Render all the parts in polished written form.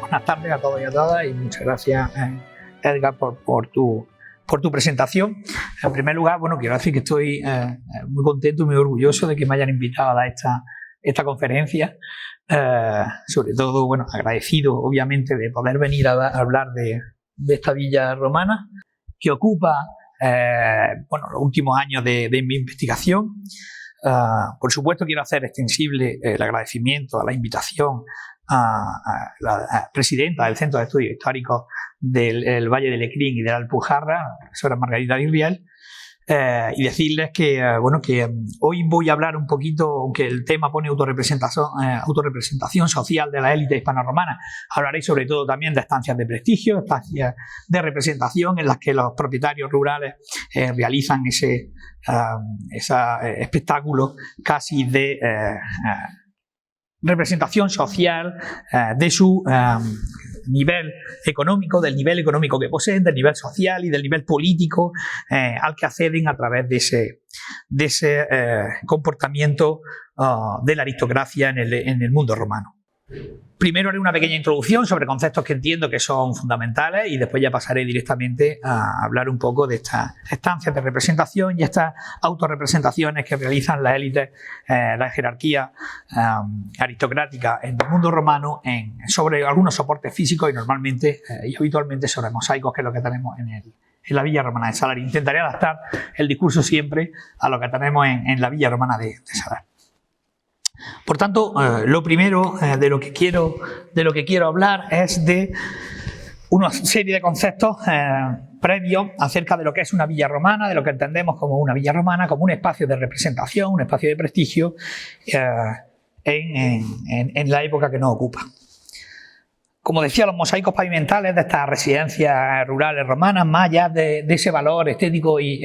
Buenas tardes a todos y a todas y muchas gracias, Edgar, por tu presentación. En primer lugar, bueno, quiero decir que estoy muy contento y muy orgulloso de que me hayan invitado a dar esta conferencia. Sobre todo, bueno, agradecido, obviamente, de poder venir a hablar de esta villa romana que ocupa, bueno, los últimos años de mi investigación. Por supuesto, quiero hacer extensible el agradecimiento a la invitación a la presidenta del Centro de Estudios Históricos del Valle de Lecrín y de la Alpujarra, la profesora Margarita Virriel, y decirles que, bueno, que hoy voy a hablar un poquito, aunque el tema pone autorrepresentación social de la élite hispano-romana, hablaré sobre todo también de estancias de prestigio, estancias de representación en las que los propietarios rurales realizan ese espectáculo casi de representación social de su nivel económico, del nivel económico que poseen, del nivel social y del nivel político al que acceden a través de ese comportamiento de la aristocracia en el mundo romano. Primero haré una pequeña introducción sobre conceptos que entiendo que son fundamentales y después ya pasaré directamente a hablar un poco de estas estancias de representación y estas autorrepresentaciones que realizan las élites, la jerarquía aristocrática en el mundo romano sobre algunos soportes físicos y normalmente y habitualmente sobre mosaicos, que es lo que tenemos en la villa romana de Salar. Intentaré adaptar el discurso siempre a lo que tenemos en la villa romana de Salar. Por tanto, lo primero de lo que quiero hablar es de una serie de conceptos previos acerca de lo que es una villa romana, de lo que entendemos como una villa romana, como un espacio de representación, un espacio de prestigio en la época que nos ocupa. Como decía, los mosaicos pavimentales de estas residencias rurales romanas, más allá de ese valor estético y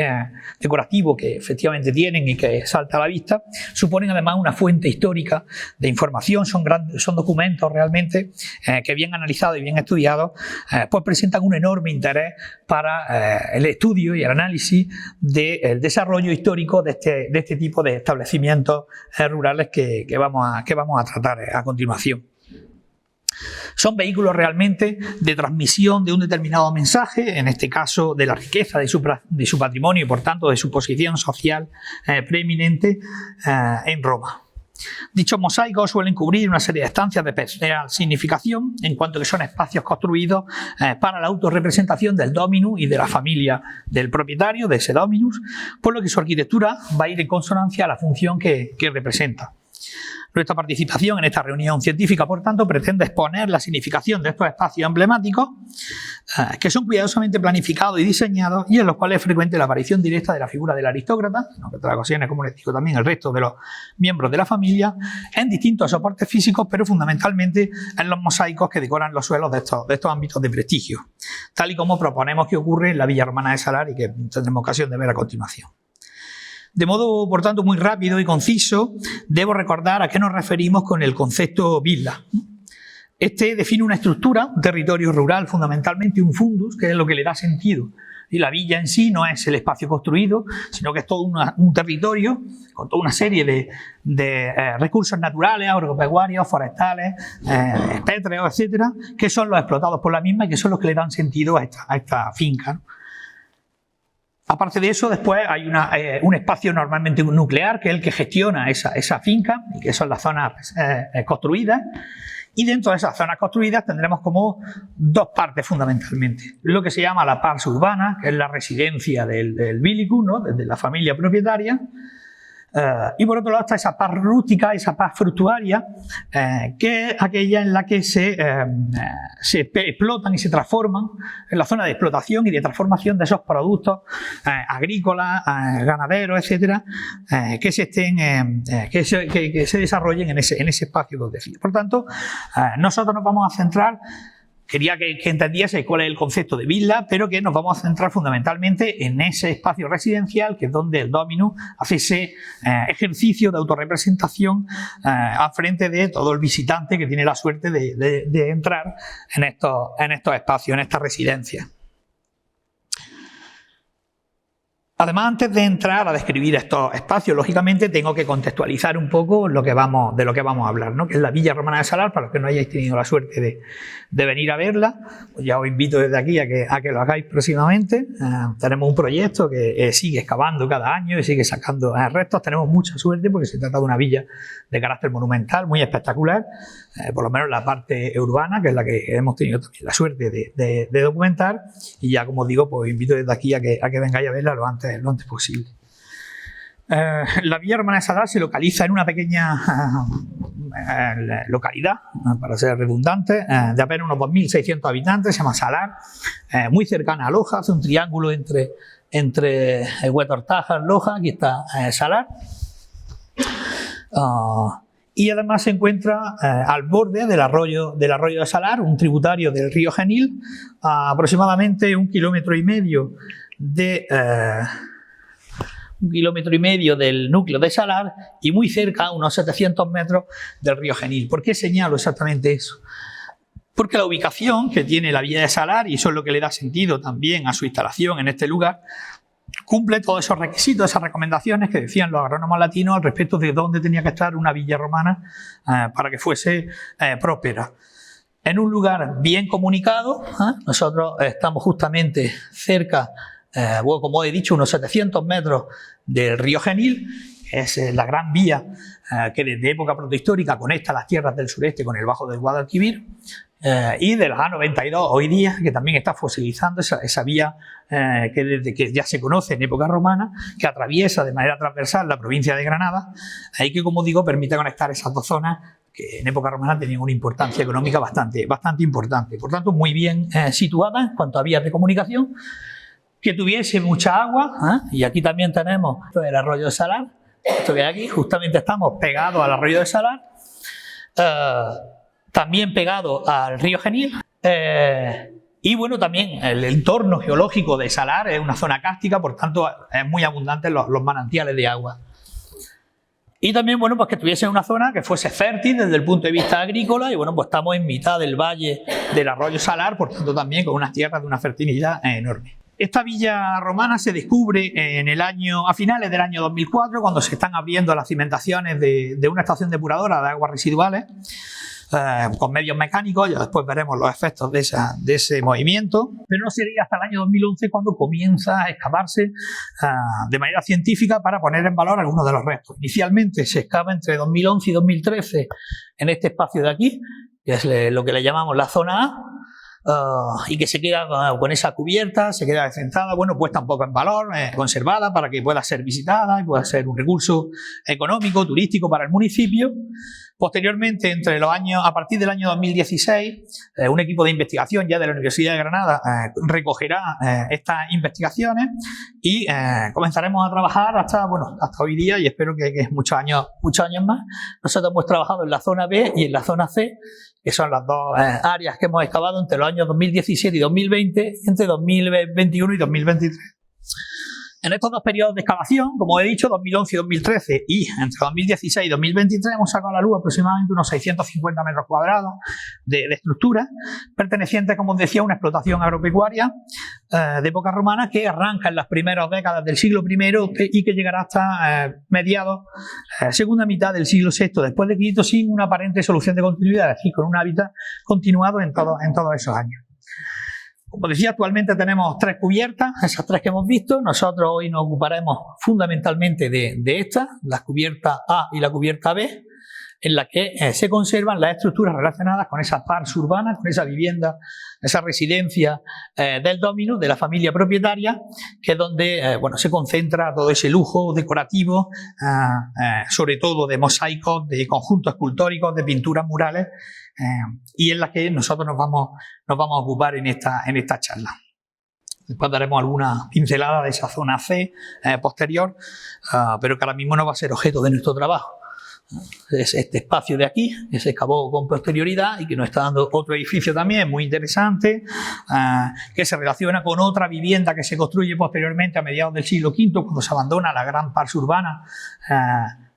decorativo que efectivamente tienen y que salta a la vista, suponen además una fuente histórica de información, son documentos realmente que bien analizados y bien estudiados, pues presentan un enorme interés para el estudio y el análisis del desarrollo histórico de este tipo de establecimientos rurales que vamos a tratar a continuación. Son vehículos realmente de transmisión de un determinado mensaje, en este caso de la riqueza de su patrimonio y por tanto de su posición social preeminente en Roma. Dichos mosaicos suelen cubrir una serie de estancias de especial significación en cuanto que son espacios construidos para la autorrepresentación del dominus y de la familia del propietario, de ese dominus, por lo que su arquitectura va a ir en consonancia a la función que representa. Nuestra participación en esta reunión científica, por tanto, pretende exponer la significación de estos espacios emblemáticos que son cuidadosamente planificados y diseñados y en los cuales es frecuente la aparición directa de la figura del aristócrata, en otras ocasiones, como les digo, también el resto de los miembros de la familia, en distintos soportes físicos, pero fundamentalmente en los mosaicos que decoran los suelos de estos ámbitos de prestigio, tal y como proponemos que ocurre en la villa romana de Salar y que tendremos ocasión de ver a continuación. De modo, por tanto, muy rápido y conciso, debo recordar a qué nos referimos con el concepto villa. Este define una estructura, un territorio rural, fundamentalmente un fundus, que es lo que le da sentido. Y la villa en sí no es el espacio construido, sino que es todo un territorio con toda una serie de recursos naturales, agropecuarios, forestales, pétreos, etcétera, que son los explotados por la misma y que son los que le dan sentido a esta finca, ¿no? Aparte de eso, después hay un espacio normalmente nuclear, que es el que gestiona esa finca, y que son las zonas construidas. Y dentro de esas zonas construidas tendremos como dos partes fundamentalmente. Lo que se llama la pars urbana, que es la residencia del vilicus, ¿no?, de la familia propietaria. Y por otro lado está esa pars rústica, esa pars fructuaria, que es aquella en la que se explotan y se transforman, en la zona de explotación y de transformación de esos productos agrícolas, ganaderos, etcétera, que se desarrollen en ese espacio que os decía. Por tanto, nosotros nos vamos a centrar. Quería que entendiese cuál es el concepto de villa, pero que nos vamos a centrar fundamentalmente en ese espacio residencial, que es donde el dominus hace ese ejercicio de autorrepresentación al frente de todo el visitante que tiene la suerte de entrar en estos espacios, en estas residencias. Además, antes de entrar a describir estos espacios, lógicamente tengo que contextualizar un poco de lo que vamos a hablar, ¿no? Que es la Villa Romana de Salar. Para los que no hayáis tenido la suerte de venir a verla, pues ya os invito desde aquí a que lo hagáis próximamente. Tenemos un proyecto que sigue excavando cada año y sigue sacando restos. Tenemos mucha suerte porque se trata de una villa de carácter monumental, muy espectacular, por lo menos la parte urbana, que es la que hemos tenido también la suerte de documentar. Y ya, como digo, pues os invito desde aquí a que vengáis a verla lo antes posible. La Villa Romana de Salar se localiza en una pequeña localidad, para ser redundante, de apenas unos 2.600 habitantes, se llama Salar, muy cercana a Loja, hace un triángulo entre Huetortajas, Loja, aquí está Salar. Y además se encuentra al borde del arroyo de Salar, un tributario del río Genil, a aproximadamente 1,5 kilómetros del núcleo de Salar y muy cerca, a unos 700 metros, del río Genil. ¿Por qué señalo exactamente eso? Porque la ubicación que tiene la villa de Salar, y eso es lo que le da sentido también a su instalación en este lugar, cumple todos esos requisitos, esas recomendaciones que decían los agrónomos latinos al respecto de dónde tenía que estar una villa romana para que fuese próspera. En un lugar bien comunicado, nosotros estamos justamente cerca, como he dicho, unos 700 metros del río Genil, que es la gran vía que desde época protohistórica conecta las tierras del sureste con el bajo del Guadalquivir, y de la A92 hoy día, que también está fosilizando esa vía que ya se conoce en época romana, que atraviesa de manera transversal la provincia de Granada y que, como digo, permite conectar esas dos zonas que en época romana tenían una importancia económica bastante importante. Por tanto, muy bien situada en cuanto a vías de comunicación, que tuviese mucha agua, y aquí también tenemos el arroyo de Salar. Esto que hay aquí, justamente estamos pegados al arroyo de Salar, también pegado al río Genil, y bueno, también el entorno geológico de Salar es una zona cárstica, por tanto es muy abundante los manantiales de agua. Y también, bueno, pues que tuviese una zona que fuese fértil desde el punto de vista agrícola, y bueno, pues estamos en mitad del valle del arroyo Salar, por tanto también con unas tierras de una fertilidad enorme. Esta villa romana se descubre a finales del año 2004, cuando se están abriendo las cimentaciones de una estación depuradora de aguas residuales con medios mecánicos. Ya después veremos los efectos de ese movimiento, pero no sería hasta el año 2011 cuando comienza a excavarse de manera científica para poner en valor algunos de los restos. Inicialmente se excava entre 2011 y 2013 en este espacio de aquí, que es lo que le llamamos la zona A, y que se queda con esa cubierta, se queda descentrada, bueno, puesta un poco en valor, conservada para que pueda ser visitada y pueda ser un recurso económico, turístico para el municipio. Posteriormente, a partir del año 2016, un equipo de investigación ya de la Universidad de Granada recogerá estas investigaciones y comenzaremos a trabajar hasta hoy día, y espero que muchos años más. Nosotros hemos trabajado en la zona B y en la zona C, que son las dos áreas que hemos excavado entre los años 2017 y 2020, y entre 2021 y 2023. En estos dos periodos de excavación, como he dicho, 2011 y 2013, y entre 2016 y 2023, hemos sacado a la luz aproximadamente unos 650 metros cuadrados de estructuras pertenecientes, como os decía, a una explotación agropecuaria de época romana que arranca en las primeras décadas del siglo I y que llegará hasta segunda mitad del siglo VI después de Cristo, sin una aparente solución de continuidad, es decir, con un hábitat continuado en todos esos años. Como decía, actualmente tenemos 3 cubiertas, esas 3 que hemos visto. Nosotros hoy nos ocuparemos fundamentalmente de estas, la cubierta A y la cubierta B, en la que se conservan las estructuras relacionadas con esa pars urbana, con esa vivienda, esa residencia del dominus, de la familia propietaria, que es donde se concentra todo ese lujo decorativo, sobre todo de mosaicos, de conjuntos escultóricos, de pinturas murales, y en la que nosotros nos vamos a ocupar en esta charla. Después daremos alguna pincelada de esa zona C posterior, pero que ahora mismo no va a ser objeto de nuestro trabajo. Es este espacio de aquí, que se excavó con posterioridad y que nos está dando otro edificio también muy interesante, que se relaciona con otra vivienda que se construye posteriormente a mediados del siglo V, cuando se abandona la gran pars urbana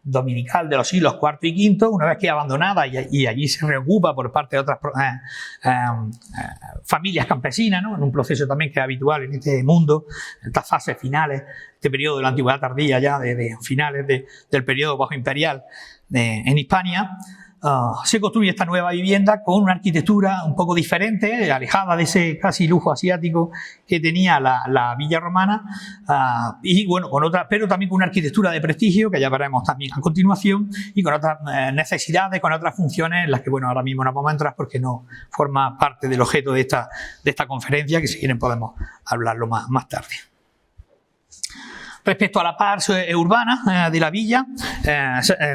dominical de los siglos IV y V, una vez que es abandonada y allí se reocupa por parte de otras familias campesinas, ¿no? En un proceso también que es habitual en este mundo, en estas fases finales, este periodo de la antigüedad tardía ya, de finales del periodo bajo imperial en Hispania. Se construye esta nueva vivienda con una arquitectura un poco diferente, alejada de ese casi lujo asiático que tenía la villa romana, y bueno, con otra, pero también con una arquitectura de prestigio, que ya veremos también a continuación, y con otras necesidades, con otras funciones en las que, bueno, ahora mismo no vamos a entrar porque no forma parte del objeto de esta conferencia, que si quieren podemos hablarlo más tarde. Respecto a la parte urbana de la villa,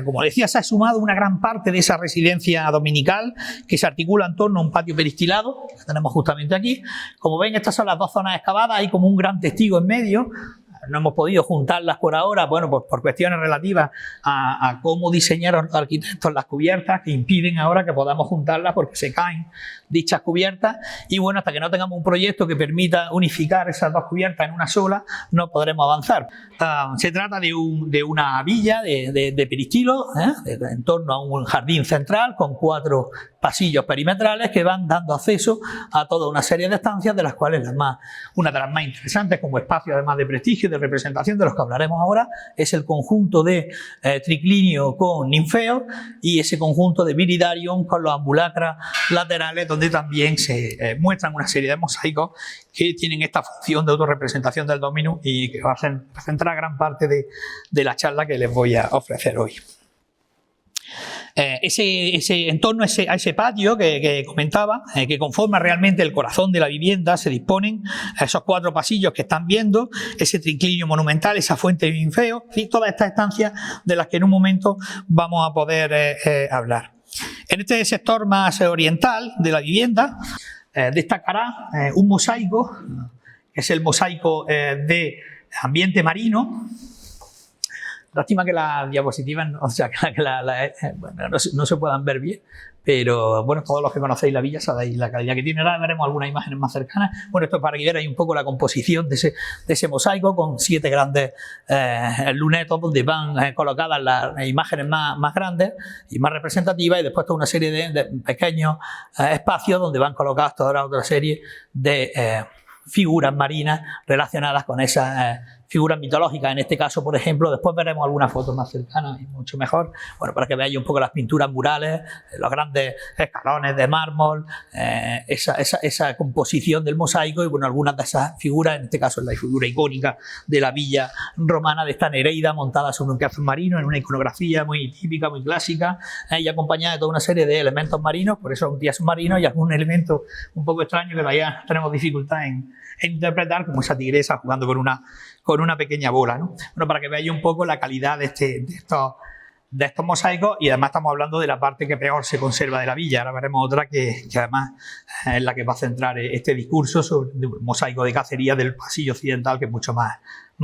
como decía, se ha sumado una gran parte de esa residencia dominical que se articula en torno a un patio peristilado, que tenemos justamente aquí. Como ven, estas son las dos zonas excavadas, hay como un gran testigo en medio. No hemos podido juntarlas por ahora, bueno, pues por cuestiones relativas a cómo diseñaron los arquitectos las cubiertas, que impiden ahora que podamos juntarlas porque se caen dichas cubiertas, y bueno, hasta que no tengamos un proyecto que permita unificar esas dos cubiertas en una sola, no podremos avanzar. Se trata de una villa de peristilo, en torno a un jardín central con 4 pasillos perimetrales que van dando acceso a toda una serie de estancias, de las cuales una de las más interesantes como espacio además de prestigio y de representación, de los que hablaremos ahora, es el conjunto de triclinio con ninfeo y ese conjunto de viridarium con los ambulacras laterales, donde también se muestran una serie de mosaicos que tienen esta función de autorrepresentación del dominus y que va a centrar gran parte de la charla que les voy a ofrecer hoy. En torno a ese patio que comentaba, que conforma realmente el corazón de la vivienda, se disponen esos 4 pasillos que están viendo, ese triclinio monumental, esa fuente de ninfeo, en fin, todas estas estancias de las que en un momento vamos a poder hablar. En este sector más oriental de la vivienda destacará un mosaico, que es el mosaico de ambiente marino. Lástima que las diapositivas, o sea, bueno, no se puedan ver bien, pero bueno, todos los que conocéis la villa sabéis la calidad que tiene. Ahora veremos algunas imágenes más cercanas. Bueno, esto es para que veáis un poco la composición de ese mosaico con 7 grandes lunetos donde van colocadas las imágenes más grandes y más representativas, y después toda una serie de pequeños espacios donde van colocadas toda otra serie de figuras marinas relacionadas con esas figuras mitológicas. En este caso, por ejemplo, después veremos algunas fotos más cercanas y mucho mejor, bueno, para que veáis un poco las pinturas murales, los grandes escalones de mármol, esa composición del mosaico, y bueno, algunas de esas figuras, en este caso es la figura icónica de la villa romana de esta Nereida montada sobre un cazón marino en una iconografía muy típica, muy clásica, y acompañada de toda una serie de elementos marinos, por eso es un día submarino, y algún elemento un poco extraño que todavía tenemos dificultad en interpretar, como esa tigresa jugando con una pequeña bola, ¿no? Bueno, para que veáis un poco la calidad de estos mosaicos, y además estamos hablando de la parte que peor se conserva de la villa. Ahora veremos otra que además es la que va a centrar este discurso sobre el mosaico de cacería del pasillo occidental, que es mucho más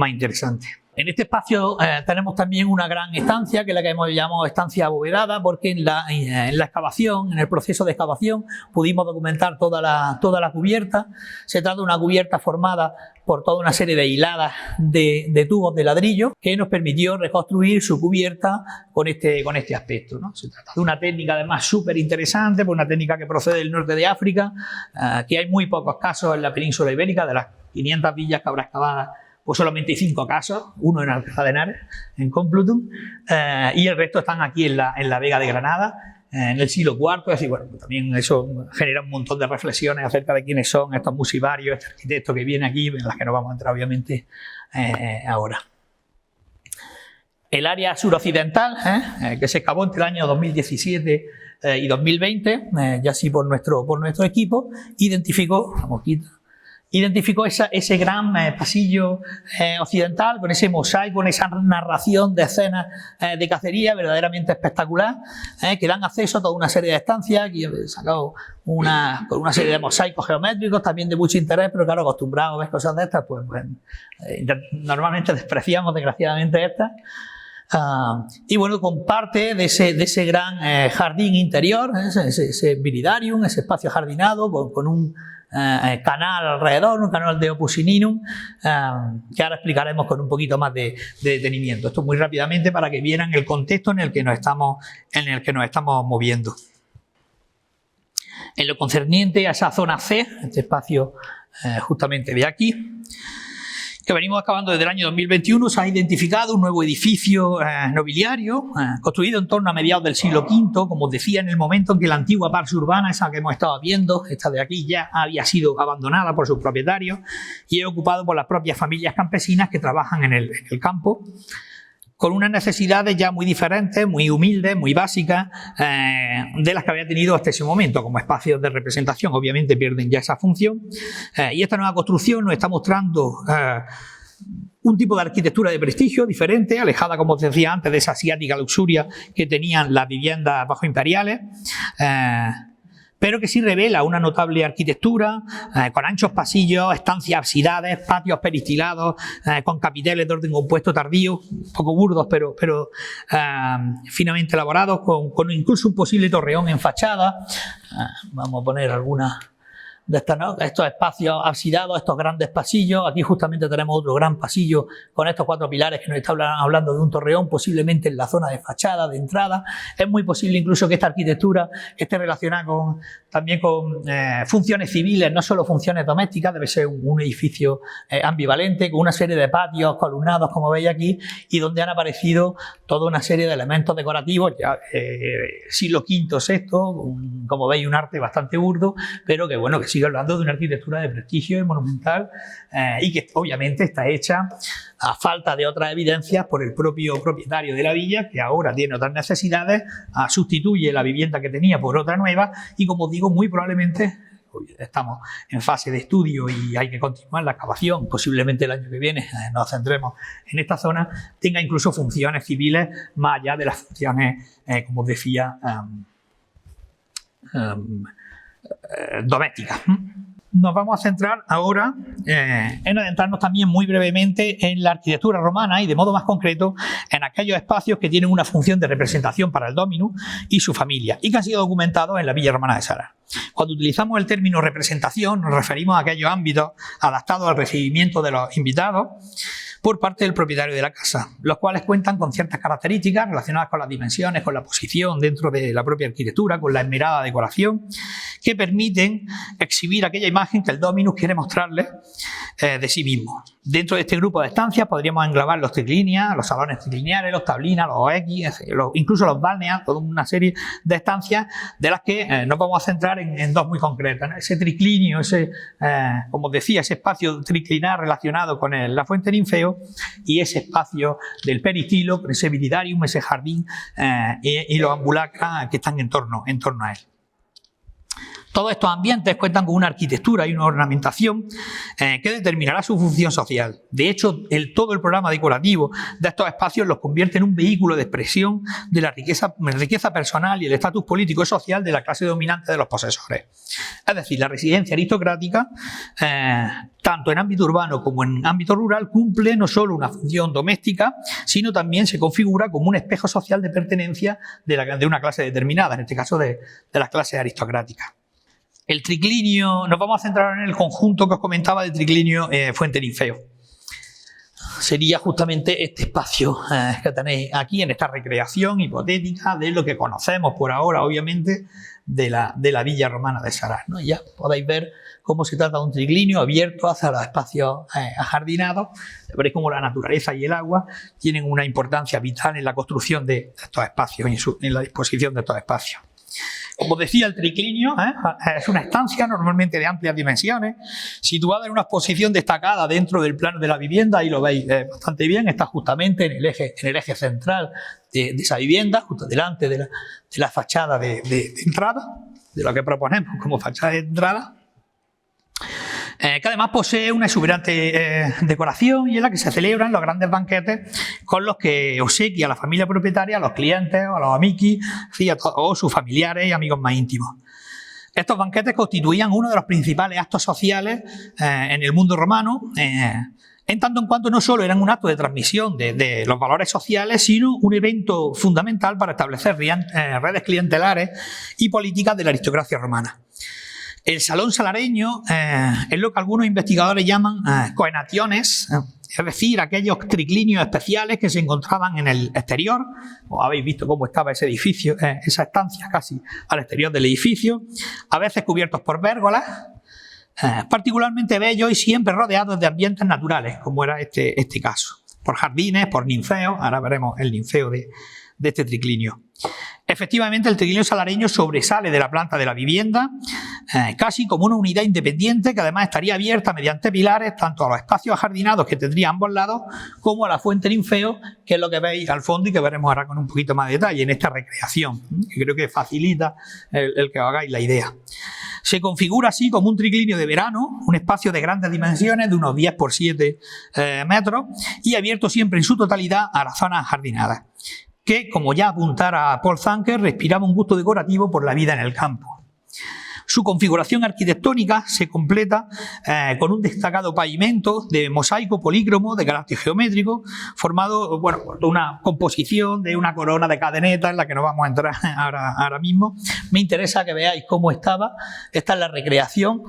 interesante. En este espacio tenemos también una gran estancia, que es la que hemos llamado estancia abovedada, porque en la excavación, en el proceso de excavación, pudimos documentar toda la cubierta. Se trata de una cubierta formada por toda una serie de hiladas de tubos de ladrillo que nos permitió reconstruir su cubierta con este aspecto, ¿no? Se trata de una técnica además súper interesante, una técnica que procede del norte de África, que hay muy pocos casos en la península ibérica. De las 500 villas que habrá excavadas, pues solamente 5 casos, uno en Alcalá de Henares, en Complutum, y el resto están aquí en la Vega de Granada, en el siglo IV. Así, bueno, también eso genera un montón de reflexiones acerca de quiénes son estos musivarios, este arquitecto que viene aquí, en las que no vamos a entrar obviamente ahora. El área suroccidental, que se excavó entre el año 2017 y 2020, ya así por nuestro equipo, identificó ese gran pasillo occidental, con ese mosaico, con esa narración de escenas de cacería verdaderamente espectacular, que dan acceso a toda una serie de estancias. Aquí he sacado con una serie de mosaicos geométricos también de mucho interés, pero claro, acostumbrados a ver cosas de estas, pues normalmente despreciamos desgraciadamente estas. Y bueno, comparte de ese gran jardín interior, ese viridarium, ese espacio jardinado con un canal alrededor, un canal de Opus Sininum, que ahora explicaremos con un poquito más de detenimiento. Esto muy rápidamente para que vieran el contexto en el que nos estamos moviendo. En lo concerniente a esa zona C, este espacio justamente de aquí, que venimos acabando desde el año 2021, se ha identificado un nuevo edificio nobiliario construido en torno a mediados del siglo V, como os decía, en el momento en que la antigua parcela urbana, esa que hemos estado viendo, esta de aquí, ya había sido abandonada por sus propietarios y es ocupado por las propias familias campesinas que trabajan en el campo, con unas necesidades ya muy diferentes, muy humildes, muy básicas, de las que había tenido hasta ese momento, como espacios de representación. Obviamente pierden ya esa función, y esta nueva construcción nos está mostrando un tipo de arquitectura de prestigio diferente, alejada, como os decía antes, de esa asiática luxuria que tenían las viviendas bajo imperiales, pero que sí revela una notable arquitectura, con anchos pasillos, estancias absidadas, patios peristilados, con capiteles de orden compuesto tardío, un poco burdos, pero finamente elaborados, con incluso un posible torreón en fachada. Vamos a poner algunas de estas, ¿no? Estos espacios absidados, estos grandes pasillos. Aquí justamente tenemos otro gran pasillo con estos 4 pilares que nos está hablando de un torreón, posiblemente en la zona de fachada, de entrada. Es muy posible incluso que esta arquitectura esté relacionada también con funciones civiles, no solo funciones domésticas. Debe ser un edificio ambivalente, con una serie de patios columnados, como veis aquí, y donde han aparecido toda una serie de elementos decorativos, ya siglo V, VI, como veis, un arte bastante burdo, pero que bueno, que sigue hablando de una arquitectura de prestigio y monumental, y que obviamente está hecha a falta de otras evidencias por el propio propietario de la villa, que ahora tiene otras necesidades, sustituye la vivienda que tenía por otra nueva y, como digo, muy probablemente, estamos en fase de estudio y hay que continuar la excavación, posiblemente el año que viene nos centremos en esta zona, tenga incluso funciones civiles más allá de las funciones, como os decía, domésticas. Nos vamos a centrar ahora en adentrarnos también muy brevemente en la arquitectura romana y, de modo más concreto, en aquellos espacios que tienen una función de representación para el dominus y su familia y que han sido documentados en la villa romana de Sarás. Cuando utilizamos el término representación nos referimos a aquellos ámbitos adaptados al recibimiento de los invitados por parte del propietario de la casa, los cuales cuentan con ciertas características relacionadas con las dimensiones, con la posición dentro de la propia arquitectura, con la esmerada decoración, que permiten exhibir aquella imagen que el dominus quiere mostrarle de sí mismo. Dentro de este grupo de estancias podríamos englobar los triclinias, los salones tricliniares, los tablinas, los X, incluso los balneas, toda una serie de estancias de las que nos vamos a centrar en dos muy concretas, ¿no? Ese triclinio, como os decía, ese espacio triclinar relacionado con la fuente ninfeo, y ese espacio del peristilo, ese viridarium, ese jardín, y los ambulacra que están en torno a él. Todos estos ambientes cuentan con una arquitectura y una ornamentación que determinará su función social. De hecho, todo el programa decorativo de estos espacios los convierte en un vehículo de expresión de la riqueza personal y el estatus político y social de la clase dominante de los posesores. Es decir, la residencia aristocrática, tanto en ámbito urbano como en ámbito rural, cumple no solo una función doméstica, sino también se configura como un espejo social de pertenencia de una clase determinada, en este caso de las clases aristocráticas. El triclinio, nos vamos a centrar en el conjunto que os comentaba del triclinio Fuente Ninfeo. Sería justamente este espacio que tenéis aquí, en esta recreación hipotética de lo que conocemos por ahora, obviamente, de la villa romana de Sarás, ¿no? Ya podéis ver cómo se trata de un triclinio abierto hacia los espacios ajardinados. Veréis cómo la naturaleza y el agua tienen una importancia vital en la construcción de estos espacios y en la disposición de estos espacios. Como decía, el triclinio es una estancia normalmente de amplias dimensiones, situada en una posición destacada dentro del plano de la vivienda, y lo veis bastante bien, está justamente en el eje central de esa vivienda, justo delante de la fachada de entrada, de lo que proponemos como fachada de entrada, que además posee una exuberante decoración y en la que se celebran los grandes banquetes con los que obsequia a la familia propietaria, a los clientes o a los amici, o sus familiares y amigos más íntimos. Estos banquetes constituían uno de los principales actos sociales en el mundo romano, en tanto en cuanto no solo eran un acto de transmisión de los valores sociales, sino un evento fundamental para establecer redes clientelares y políticas de la aristocracia romana. El salón salareño es lo que algunos investigadores llaman coenaciones, es decir, aquellos triclinios especiales que se encontraban en el exterior. Habéis visto cómo estaba ese edificio, esa estancia casi al exterior del edificio, a veces cubiertos por pérgolas, particularmente bellos y siempre rodeados de ambientes naturales, como era este caso, por jardines, por ninfeos. Ahora veremos el ninfeo de este triclinio. Efectivamente, el triclinio salareño sobresale de la planta de la vivienda casi como una unidad independiente que además estaría abierta mediante pilares tanto a los espacios ajardinados que tendría a ambos lados como a la fuente ninfeo, que es lo que veis al fondo y que veremos ahora con un poquito más de detalle en esta recreación, que creo que facilita el que os hagáis la idea. Se configura así como un triclinio de verano, un espacio de grandes dimensiones de unos 10 por 7 metros y abierto siempre en su totalidad a las zonas jardinadas, que, como ya apuntara Paul Zanker, respiraba un gusto decorativo por la vida en el campo. Su configuración arquitectónica se completa con un destacado pavimento de mosaico polícromo de carácter geométrico, formado por una composición de una corona de cadenetas en la que no vamos a entrar ahora mismo. Me interesa que veáis cómo estaba. Esta es la recreación.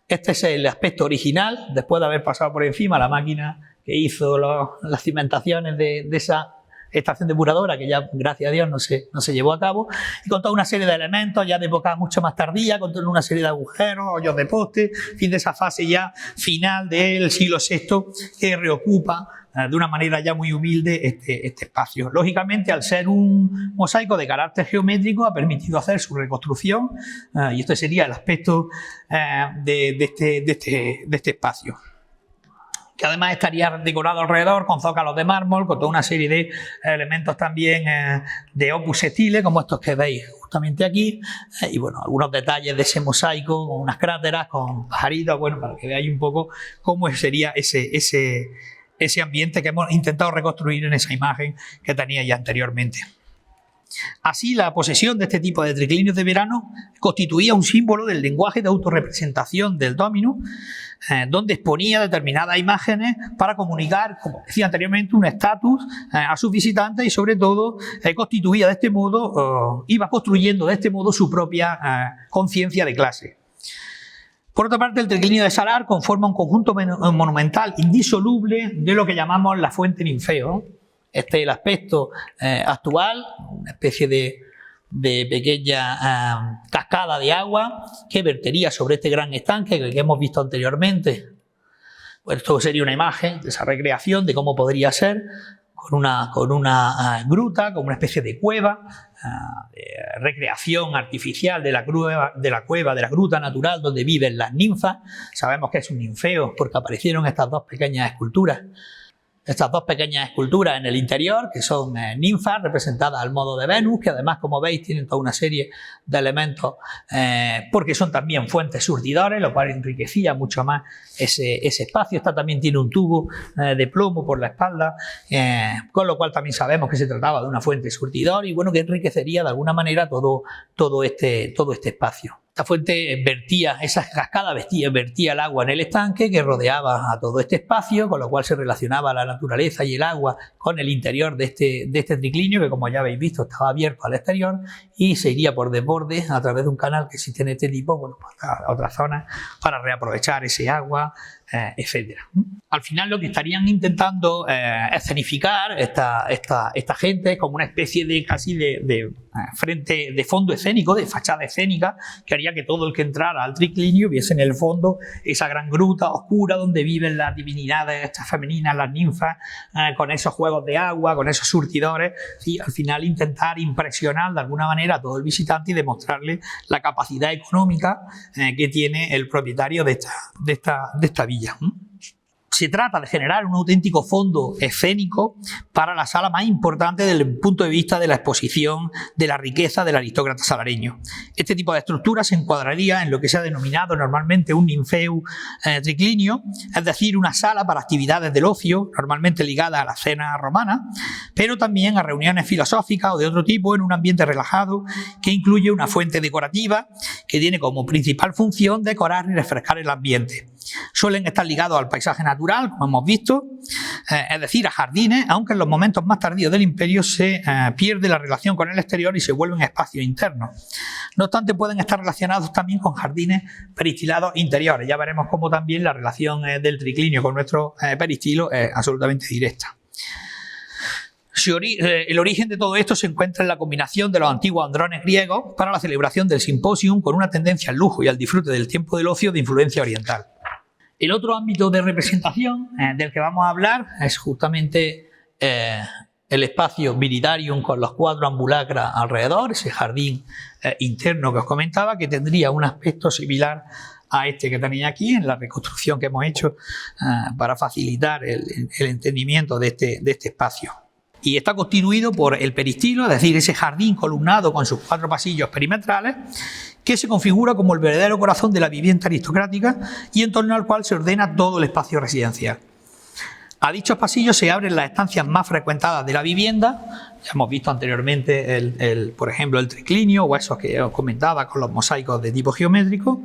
Este es el aspecto original, después de haber pasado por encima la máquina que hizo las cimentaciones de esa estación depuradora, que ya, gracias a Dios, no se llevó a cabo, y con toda una serie de elementos ya de época mucho más tardía, con toda una serie de agujeros, hoyos de poste, fin de esa fase ya final del siglo VI, que reocupa de una manera ya muy humilde este espacio. Lógicamente, al ser un mosaico de carácter geométrico, ha permitido hacer su reconstrucción, y este sería el aspecto de este espacio, que además estaría decorado alrededor con zócalos de mármol, con toda una serie de elementos también de opus sextiles, como estos que veis justamente aquí, y bueno, algunos detalles de ese mosaico, con unas cráteras, con pajaritos, bueno, para que veáis un poco cómo sería ese ambiente que hemos intentado reconstruir en esa imagen que tenía ya anteriormente. Así, la posesión de este tipo de triclinios de verano constituía un símbolo del lenguaje de autorrepresentación del dominus, donde exponía determinadas imágenes para comunicar, como decía anteriormente, un estatus a sus visitantes y sobre todo constituía de este modo, iba construyendo de este modo su propia conciencia de clase. Por otra parte, el triclinio de Salar conforma un conjunto monumental indisoluble de lo que llamamos la fuente ninfeo. Este es el aspecto actual, una especie de pequeña cascada de agua que vertería sobre este gran estanque que hemos visto anteriormente. Pues esto sería una imagen de esa recreación de cómo podría ser, con una gruta, como una especie de cueva, de recreación artificial de la gruta natural donde viven las ninfas. Sabemos que es un ninfeo porque aparecieron estas dos pequeñas esculturas en el interior, que son ninfas representadas al modo de Venus, que además, como veis, tienen toda una serie de elementos porque son también fuentes surtidores, lo cual enriquecía mucho más ese espacio. Esta también tiene un tubo de plomo por la espalda, con lo cual también sabemos que se trataba de una fuente surtidor y bueno, que enriquecería de alguna manera todo este espacio. Esta fuente esa cascada vertía el agua en el estanque que rodeaba a todo este espacio, con lo cual se relacionaba la naturaleza y el agua con el interior de este triclinio, que como ya habéis visto estaba abierto al exterior y se iría por desbordes a través de un canal que existe en este tipo, bueno, pues a otras zonas para reaprovechar ese agua, etc. Al final lo que estarían intentando escenificar esta gente es como una especie de casi de frente de fondo escénico, de fachada escénica, que haría que todo el que entrara al triclinio viese en el fondo esa gran gruta oscura donde viven las divinidades estas femeninas, las ninfas, con esos juegos de agua, con esos surtidores, y al final intentar impresionar de alguna manera a todo el visitante y demostrarle la capacidad económica que tiene el propietario de esta villa. Se trata de generar un auténtico fondo escénico para la sala más importante desde el punto de vista de la exposición de la riqueza del aristócrata salareño. Este tipo de estructura se encuadraría en lo que se ha denominado normalmente un ninfeu triclinio, es decir, una sala para actividades del ocio, normalmente ligada a la cena romana, pero también a reuniones filosóficas o de otro tipo en un ambiente relajado que incluye una fuente decorativa que tiene como principal función decorar y refrescar el ambiente. Suelen estar ligados al paisaje natural, como hemos visto, es decir, a jardines, aunque en los momentos más tardíos del imperio se pierde la relación con el exterior y se vuelven espacios internos. No obstante, pueden estar relacionados también con jardines peristilados interiores. Ya veremos cómo también la relación del triclinio con nuestro peristilo es absolutamente directa. El origen de todo esto se encuentra en la combinación de los antiguos andrones griegos para la celebración del simposium con una tendencia al lujo y al disfrute del tiempo del ocio de influencia oriental. El otro ámbito de representación del que vamos a hablar es justamente el espacio viridarium con los 4 ambulacra alrededor, ese jardín interno que os comentaba, que tendría un aspecto similar a este que tenéis aquí en la reconstrucción que hemos hecho para facilitar el entendimiento de este espacio. Y está constituido por el peristilo, es decir, ese jardín columnado con sus 4 pasillos perimetrales, que se configura como el verdadero corazón de la vivienda aristocrática y en torno al cual se ordena todo el espacio residencial. A dichos pasillos se abren las estancias más frecuentadas de la vivienda. Ya hemos visto anteriormente, por ejemplo, el triclinio o esos que os comentaba con los mosaicos de tipo geométrico,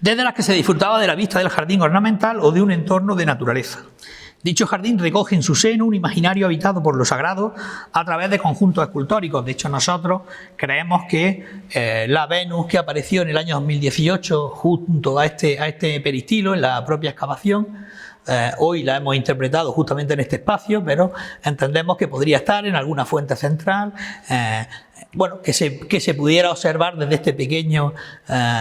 desde las que se disfrutaba de la vista del jardín ornamental o de un entorno de naturaleza. Dicho jardín recoge en su seno un imaginario habitado por lo sagrado a través de conjuntos escultóricos. De hecho, nosotros creemos que la Venus que apareció en el año 2018 junto a este peristilo en la propia excavación, hoy la hemos interpretado justamente en este espacio, pero entendemos que podría estar en alguna fuente central, bueno, que se pudiera observar desde este pequeño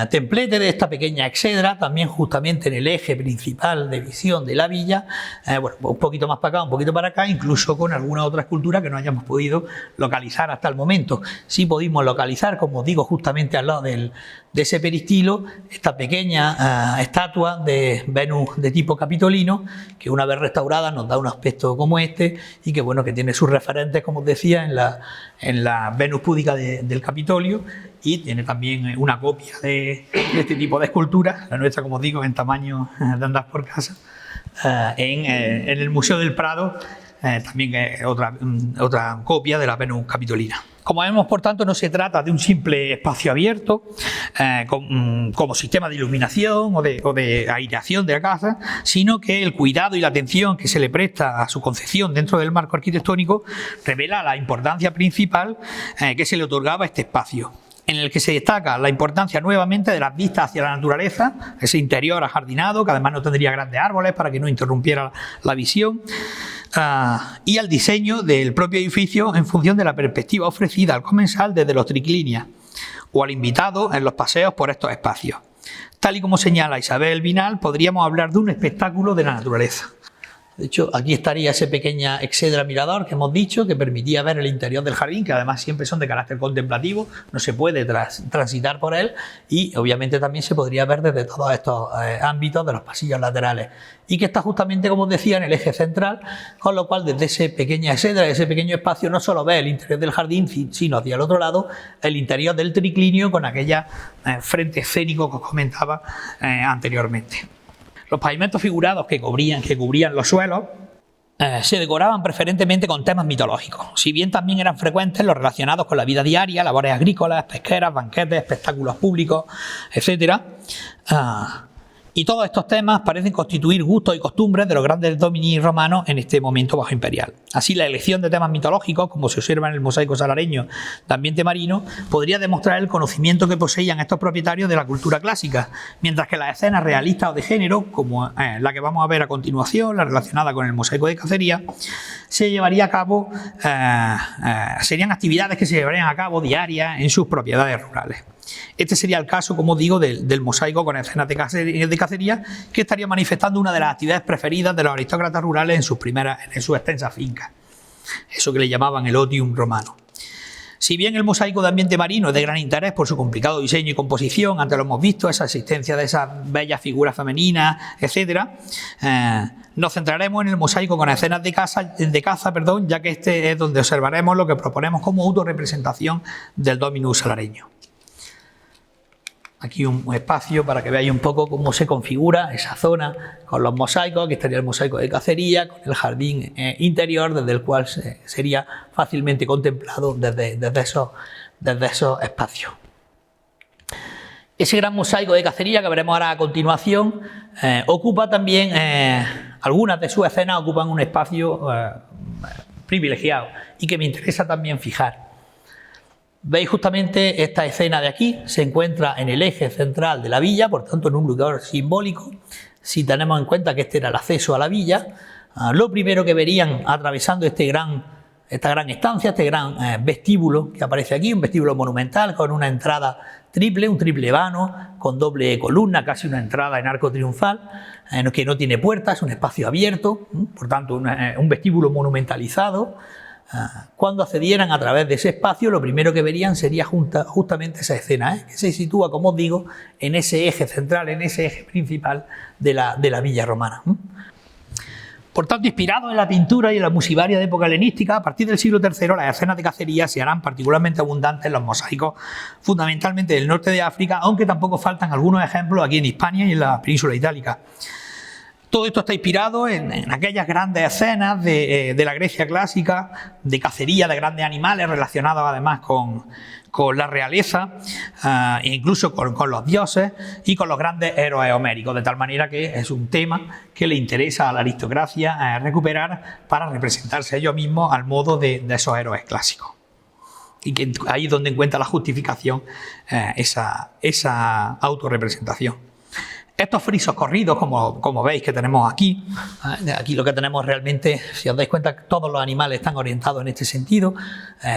templete, de esta pequeña exedra, también justamente en el eje principal de visión de la villa, bueno, un poquito más para acá, un poquito para acá, incluso con alguna otra escultura que no hayamos podido localizar hasta el momento. Sí pudimos localizar, como digo, justamente al lado de ese peristilo, esta pequeña estatua de Venus de tipo capitolino, que una vez restaurada nos da un aspecto como este y que, bueno, que tiene sus referentes, como os decía, en la Venus púdica del Capitolio, y tiene también una copia de este tipo de esculturas, la nuestra, como digo, en tamaño de andar por casa, en el Museo del Prado, también otra copia de la Venus capitolina. Como vemos, por tanto, no se trata de un simple espacio abierto como sistema de iluminación o de aireación de la casa, sino que el cuidado y la atención que se le presta a su concepción dentro del marco arquitectónico revela la importancia principal que se le otorgaba a este espacio, en el que se destaca la importancia nuevamente de las vistas hacia la naturaleza, ese interior ajardinado, que además no tendría grandes árboles para que no interrumpiera la visión, y al diseño del propio edificio en función de la perspectiva ofrecida al comensal desde los triclinios o al invitado en los paseos por estos espacios. Tal y como señala Isabel Vinal, podríamos hablar de un espectáculo de la naturaleza. De hecho, aquí estaría ese pequeña exedra mirador que hemos dicho, que permitía ver el interior del jardín, que además siempre son de carácter contemplativo, no se puede transitar por él, y obviamente también se podría ver desde todos estos ámbitos de los pasillos laterales, y que está justamente, como os decía, en el eje central, con lo cual desde ese pequeña exedra, ese pequeño espacio, no solo ve el interior del jardín, sino hacia el otro lado el interior del triclinio con aquella frente escénico que os comentaba anteriormente. Los pavimentos figurados que cubrían los suelos se decoraban preferentemente con temas mitológicos, si bien también eran frecuentes los relacionados con la vida diaria, labores agrícolas, pesqueras, banquetes, espectáculos públicos, etc. Y todos estos temas parecen constituir gustos y costumbres de los grandes dominii romanos en este momento bajo imperial. Así, la elección de temas mitológicos, como se observa en el mosaico salareño de ambiente marino, podría demostrar el conocimiento que poseían estos propietarios de la cultura clásica, mientras que las escenas realistas o de género, como la que vamos a ver a continuación, la relacionada con el mosaico de cacería, se llevaría a cabo, serían actividades que se llevarían a cabo diarias en sus propiedades rurales. Este sería el caso, como digo, del mosaico con escenas de cacería, que estaría manifestando una de las actividades preferidas de los aristócratas rurales en sus extensas fincas, eso que le llamaban el otium romano. Si bien el mosaico de ambiente marino es de gran interés por su complicado diseño y composición, antes lo hemos visto, esa existencia de esas bellas figuras femeninas, etc., nos centraremos en el mosaico con escenas de caza, ya que este es donde observaremos lo que proponemos como autorrepresentación del dominus salareño. Aquí un espacio para que veáis un poco cómo se configura esa zona con los mosaicos. Aquí estaría el mosaico de cacería, con el jardín interior, desde el cual sería fácilmente contemplado desde esos espacios. Ese gran mosaico de cacería que veremos ahora a continuación ocupa también, algunas de sus escenas ocupan un espacio privilegiado y que me interesa también fijar. Veis justamente esta escena de aquí, se encuentra en el eje central de la villa, por tanto en un lugar simbólico. Si tenemos en cuenta que este era el acceso a la villa, lo primero que verían atravesando esta gran estancia, este gran vestíbulo que aparece aquí, un vestíbulo monumental con una entrada triple, un triple vano, con doble columna, casi una entrada en arco triunfal, que no tiene puertas, es un espacio abierto, por tanto un vestíbulo monumentalizado. Cuando accedieran a través de ese espacio, lo primero que verían sería justamente esa escena, que se sitúa, como os digo, en ese eje central, en ese eje principal de la villa romana. Por tanto, inspirado en la pintura y en la musivaria de época helenística, a partir del siglo III las escenas de cacería se harán particularmente abundantes en los mosaicos, fundamentalmente del norte de África, aunque tampoco faltan algunos ejemplos aquí en Hispania y en la península itálica. Todo esto está inspirado en aquellas grandes escenas de la Grecia clásica, de cacería de grandes animales relacionados además con la realeza, e incluso con los dioses y con los grandes héroes homéricos, de tal manera que es un tema que le interesa a la aristocracia recuperar para representarse ellos mismos al modo de esos héroes clásicos. Y que ahí es donde encuentra la justificación esa autorrepresentación. Estos frisos corridos, como veis que tenemos aquí lo que tenemos realmente, si os dais cuenta, todos los animales están orientados en este sentido,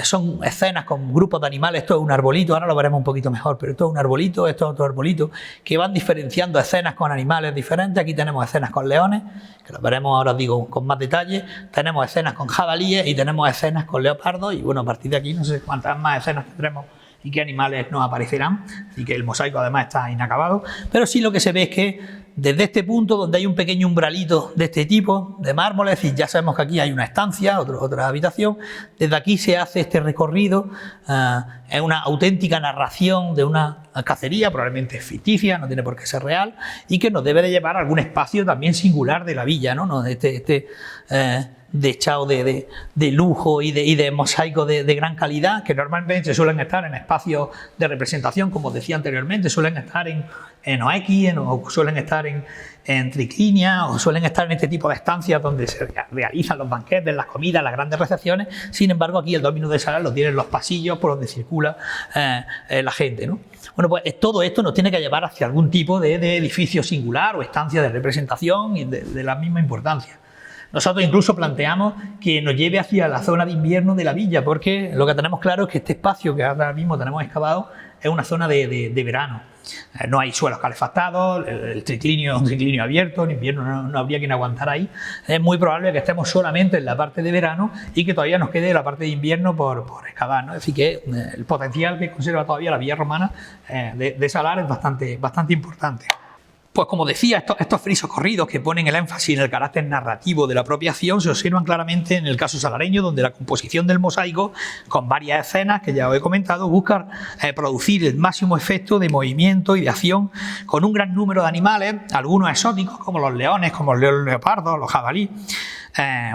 son escenas con grupos de animales, esto es un arbolito, ahora lo veremos un poquito mejor, pero esto es un arbolito, esto es otro arbolito, que van diferenciando escenas con animales diferentes. Aquí tenemos escenas con leones, que lo veremos ahora, os digo, con más detalle, tenemos escenas con jabalíes y tenemos escenas con leopardos, y bueno, a partir de aquí no sé cuántas más escenas tendremos y qué animales nos aparecerán, así que el mosaico además está inacabado, pero sí lo que se ve es que desde este punto, donde hay un pequeño umbralito de este tipo, de mármol, es decir, ya sabemos que aquí hay una estancia, otra habitación, desde aquí se hace este recorrido, es una auténtica narración de una cacería, probablemente ficticia, no tiene por qué ser real, y que nos debe de llevar a algún espacio también singular de la villa, ¿no? Dechado de lujo y de mosaico de gran calidad, que normalmente suelen estar en espacios de representación, como decía anteriormente, suelen estar en oeki, o suelen estar en triclinia, o suelen estar en este tipo de estancias donde se realizan los banquetes, las comidas, las grandes recepciones. Sin embargo, aquí el dominio de sala lo tienen los pasillos por donde circula la gente, ¿no? Bueno, pues todo esto nos tiene que llevar hacia algún tipo de edificio singular o estancia de representación y de la misma importancia. Nosotros incluso planteamos que nos lleve hacia la zona de invierno de la villa, porque lo que tenemos claro es que este espacio que ahora mismo tenemos excavado es una zona de verano. No hay suelos calefactados, el triclinio es un triclinio abierto, en invierno no habría quien aguantara ahí. Es muy probable que estemos solamente en la parte de verano y que todavía nos quede la parte de invierno por excavar, ¿no? Es decir, que el potencial que conserva todavía la villa romana de salar es bastante importante. Pues como decía, estos frisos corridos que ponen el énfasis en el carácter narrativo de la propia acción se observan claramente en el caso salareño, donde la composición del mosaico, con varias escenas que ya os he comentado, busca producir el máximo efecto de movimiento y de acción con un gran número de animales, algunos exóticos como los leones, como los leopardos, los jabalíes.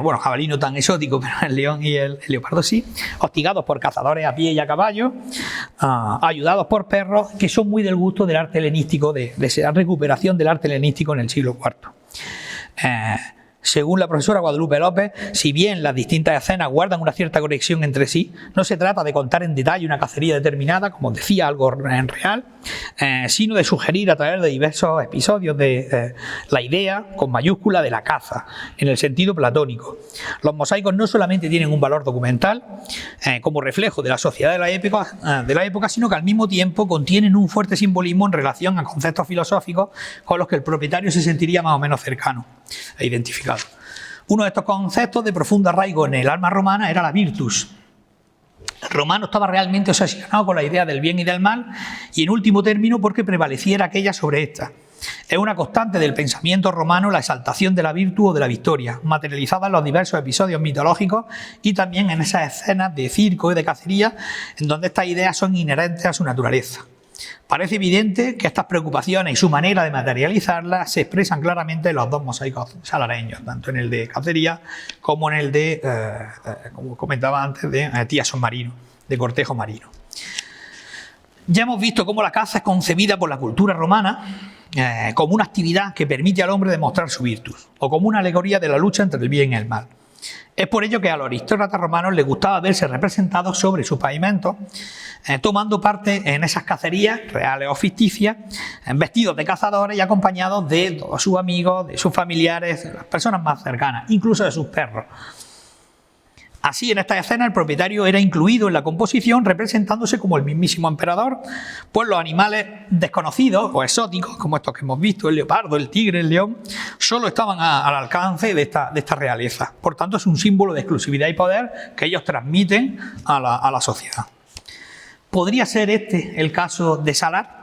Bueno, jabalí no tan exótico, pero el león y el leopardo sí, hostigados por cazadores a pie y a caballo, ayudados por perros, que son muy del gusto del arte helenístico, de esa recuperación del arte helenístico en el siglo IV. Según la profesora Guadalupe López, si bien las distintas escenas guardan una cierta conexión entre sí, no se trata de contar en detalle una cacería determinada, como decía, algo en real, sino de sugerir a través de diversos episodios de la idea, con mayúscula, de la caza, en el sentido platónico. Los mosaicos no solamente tienen un valor documental, como reflejo de la sociedad de la época, sino que al mismo tiempo contienen un fuerte simbolismo en relación a conceptos filosóficos con los que el propietario se sentiría más o menos cercano e identificado. Uno de estos conceptos de profundo arraigo en el alma romana era la virtus. El romano estaba realmente obsesionado con la idea del bien y del mal, y en último término porque prevaleciera aquella sobre esta. Es una constante del pensamiento romano la exaltación de la virtud o de la victoria, materializada en los diversos episodios mitológicos y también en esas escenas de circo y de cacería, en donde estas ideas son inherentes a su naturaleza. Parece evidente que estas preocupaciones y su manera de materializarlas se expresan claramente en los dos mosaicos salareños, tanto en el de cacería como en el de, como comentaba antes, de tiasos marinos, de cortejo marino. Ya hemos visto cómo la caza es concebida por la cultura romana como una actividad que permite al hombre demostrar su virtud, o como una alegoría de la lucha entre el bien y el mal. Es por ello que a los aristócratas romanos les gustaba verse representados sobre sus pavimentos, tomando parte en esas cacerías, reales o ficticias, vestidos de cazadores y acompañados de todos sus amigos, de sus familiares, de las personas más cercanas, incluso de sus perros. Así, en esta escena, el propietario era incluido en la composición representándose como el mismísimo emperador, pues los animales desconocidos o exóticos, como estos que hemos visto, el leopardo, el tigre, el león, solo estaban al alcance de esta realeza. Por tanto, es un símbolo de exclusividad y poder que ellos transmiten a la sociedad. ¿Podría ser este el caso de Salar?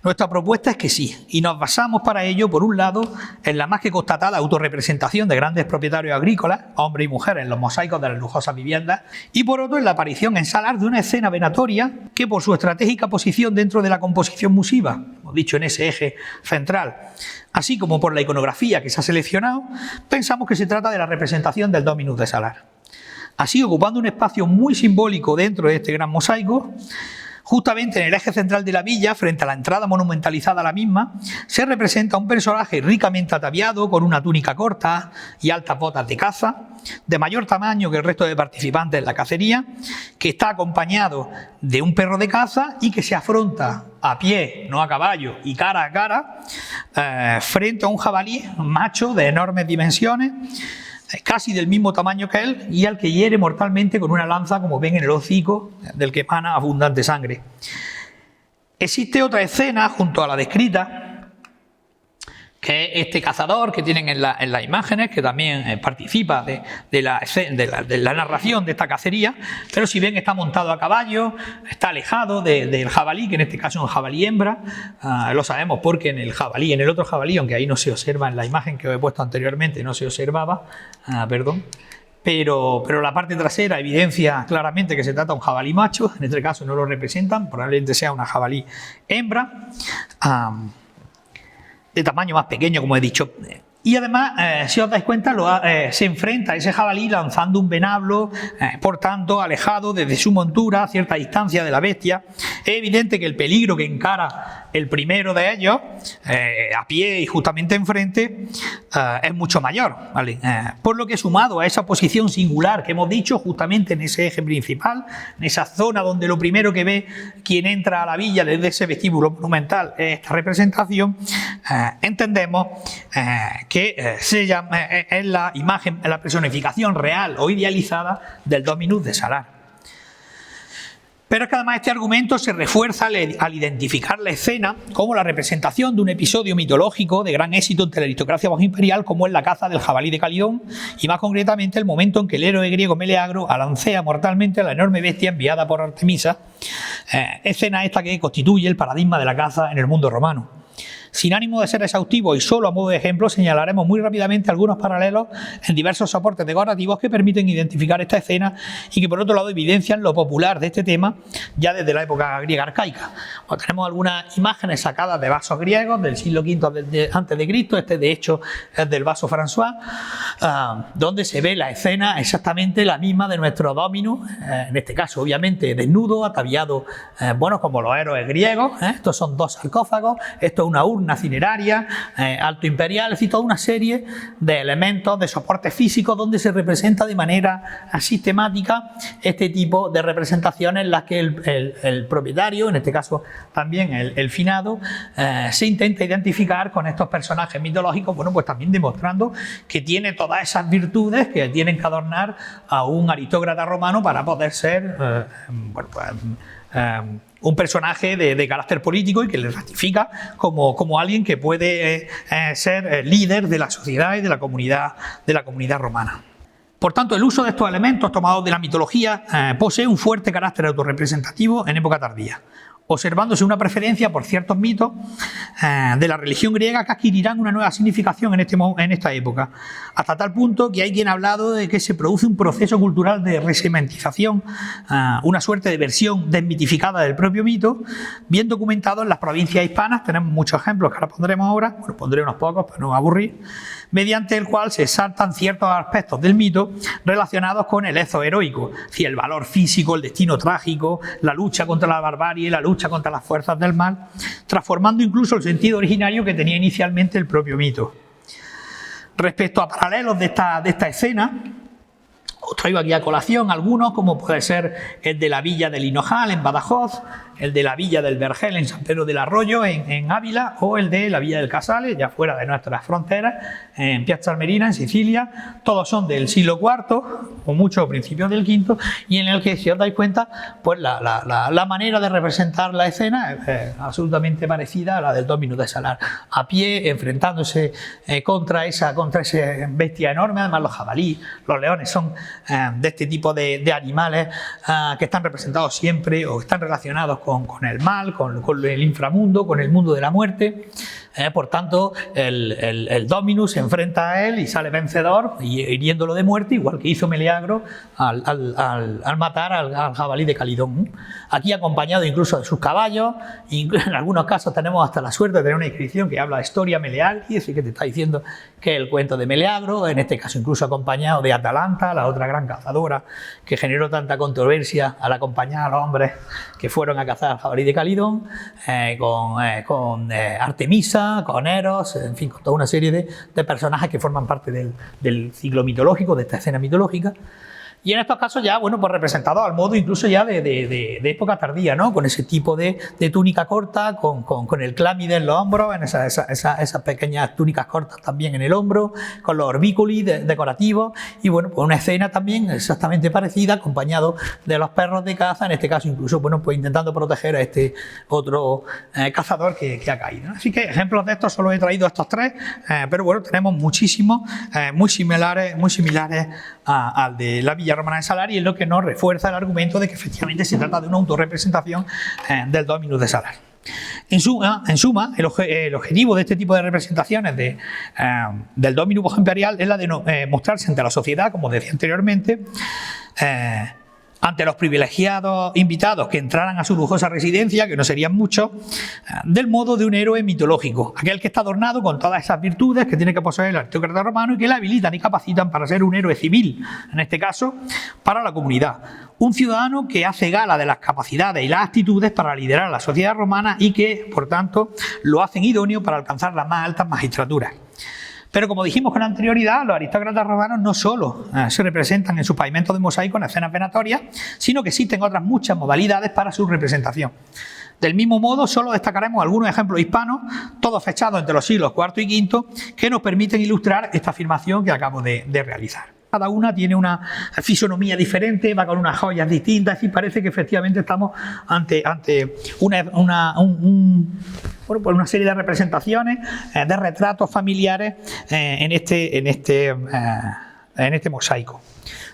Nuestra propuesta es que sí, y nos basamos para ello, por un lado, en la más que constatada autorrepresentación de grandes propietarios agrícolas, hombres y mujeres, en los mosaicos de las lujosas viviendas, y por otro, en la aparición en Salar de una escena venatoria que, por su estratégica posición dentro de la composición musiva, hemos dicho en ese eje central, así como por la iconografía que se ha seleccionado, pensamos que se trata de la representación del Dominus de Salar. Así, ocupando un espacio muy simbólico dentro de este gran mosaico, justamente en el eje central de la villa, frente a la entrada monumentalizada a la misma, se representa un personaje ricamente ataviado, con una túnica corta y altas botas de caza, de mayor tamaño que el resto de participantes en la cacería, que está acompañado de un perro de caza y que se afronta a pie, no a caballo, y cara a cara, frente a un jabalí macho de enormes dimensiones, casi del mismo tamaño que él, y al que hiere mortalmente con una lanza, como ven, en el hocico, del que emana abundante sangre. Existe otra escena junto a la descrita, que es este cazador que tienen en las imágenes, que también participa de la narración de esta cacería, pero si ven, está montado a caballo, está alejado del jabalí, que en este caso es un jabalí hembra. Lo sabemos porque en el otro jabalí, aunque ahí no se observa en la imagen que os he puesto anteriormente, no se observaba, pero la parte trasera evidencia claramente que se trata de un jabalí macho. En este caso no lo representan, probablemente sea una jabalí hembra, de tamaño más pequeño, como he dicho. Y además, si os dais cuenta, se enfrenta a ese jabalí lanzando un venablo, por tanto, alejado desde su montura a cierta distancia de la bestia. Es evidente que el peligro que encara el primero de ellos, a pie y justamente enfrente, es mucho mayor, ¿vale? Por lo que, sumado a esa posición singular que hemos dicho, justamente en ese eje principal, en esa zona donde lo primero que ve quien entra a la villa desde ese vestíbulo monumental es esta representación, entendemos que es la imagen, la personificación real o idealizada del Dominus de Salar. Pero es que además este argumento se refuerza al identificar la escena como la representación de un episodio mitológico de gran éxito entre la aristocracia bajoimperial, como es la caza del jabalí de Calidón, y más concretamente el momento en que el héroe griego Meleagro alancea mortalmente a la enorme bestia enviada por Artemisa, escena esta que constituye el paradigma de la caza en el mundo romano. Sin ánimo de ser exhaustivo y solo a modo de ejemplo, señalaremos muy rápidamente algunos paralelos en diversos soportes decorativos que permiten identificar esta escena y que, por otro lado, evidencian lo popular de este tema ya desde la época griega arcaica. Tenemos algunas imágenes sacadas de vasos griegos del siglo V a.C., este de hecho es del vaso François, donde se ve la escena exactamente la misma de nuestro Dominus, en este caso obviamente desnudo, ataviado, como los héroes griegos. Estos son dos sarcófagos, esto es una urna cineraria, alto imperial, es decir, toda una serie de elementos, de soportes físicos donde se representa de manera sistemática este tipo de representaciones en las que el propietario, en este caso también el finado, se intenta identificar con estos personajes mitológicos, pues también demostrando que tiene todas esas virtudes que tienen que adornar a un aristócrata romano para poder ser un personaje de carácter político y que le ratifica como alguien que puede ser líder de la sociedad y de la comunidad romana. Por tanto, el uso de estos elementos tomados de la mitología posee un fuerte carácter autorrepresentativo en época tardía, observándose una preferencia por ciertos mitos de la religión griega que adquirirán una nueva significación en esta época, hasta tal punto que hay quien ha hablado de que se produce un proceso cultural de resementización, una suerte de versión desmitificada del propio mito, bien documentado en las provincias hispanas. Tenemos muchos ejemplos que ahora pondremos ahora, pondré unos pocos para no aburrir, mediante el cual se exaltan ciertos aspectos del mito relacionados con el ezo heroico, es decir, el valor físico, el destino trágico, la lucha contra la barbarie, la lucha lucha contra las fuerzas del mal, transformando incluso el sentido originario que tenía inicialmente el propio mito. Respecto a paralelos de esta escena, os traigo aquí a colación algunos, como puede ser el de la villa del Hinojal en Badajoz, el de la villa del Vergel en San Pedro del Arroyo, en Ávila, o el de la villa del Casale, ya fuera de nuestras fronteras, en Piazza Armerina, en Sicilia. Todos son del siglo IV, o mucho principios del V, y en el que, si os dais cuenta, pues la manera de representar la escena es absolutamente parecida a la del Dominus de Salar, a pie, enfrentándose contra esa bestia enorme. Además, los jabalíes, los leones son de este tipo de animales que están representados siempre o están relacionados con el mal, con el inframundo, con el mundo de la muerte. Por tanto, el Dominus se enfrenta a él y sale vencedor, hiriéndolo de muerte, igual que hizo Meleagro al matar al jabalí de Calidón. Aquí acompañado incluso de sus caballos, en algunos casos tenemos hasta la suerte de tener una inscripción que habla de Historia Meleagri, así que te está diciendo que es el cuento de Meleagro, en este caso incluso acompañado de Atalanta, la otra gran cazadora que generó tanta controversia al acompañar a los hombres que fueron a cazar al jabalí de Calidón, con Artemisa, con Eros, en fin, con toda una serie de personajes que forman parte del ciclo mitológico, de esta escena mitológica. Y en estos casos ya, bueno, pues representado al modo incluso ya de época tardía, ¿no? Con ese tipo de túnica corta, con el clámide en los hombros, en esas pequeñas túnicas cortas también en el hombro, con los orbículos decorativos, y bueno, pues una escena también exactamente parecida, acompañado de los perros de caza, en este caso incluso, bueno, pues intentando proteger a este otro cazador que ha caído, ¿no? Así que ejemplos de estos solo he traído estos tres, pero bueno, tenemos muchísimos muy similares al de la Villa Romana de Salar, y es lo que nos refuerza el argumento de que efectivamente se trata de una autorrepresentación del Dominus de Salar. En suma, el objetivo de este tipo de representaciones del Dominus imperial es la de mostrarse ante la sociedad, como decía anteriormente, ante los privilegiados invitados que entraran a su lujosa residencia, que no serían muchos, del modo de un héroe mitológico, aquel que está adornado con todas esas virtudes que tiene que poseer el aristócrata romano y que le habilitan y capacitan para ser un héroe civil, en este caso, para la comunidad. Un ciudadano que hace gala de las capacidades y las actitudes para liderar la sociedad romana y que, por tanto, lo hacen idóneo para alcanzar las más altas magistraturas. Pero como dijimos con anterioridad, los aristócratas romanos no solo se representan en sus pavimentos de mosaico en escenas venatorias, sino que existen otras muchas modalidades para su representación. Del mismo modo, solo destacaremos algunos ejemplos hispanos, todos fechados entre los siglos IV y V, que nos permiten ilustrar esta afirmación que acabo de realizar. Cada una tiene una fisonomía diferente, va con unas joyas distintas, es decir, parece que efectivamente estamos ante una serie de representaciones, de retratos familiares en este mosaico.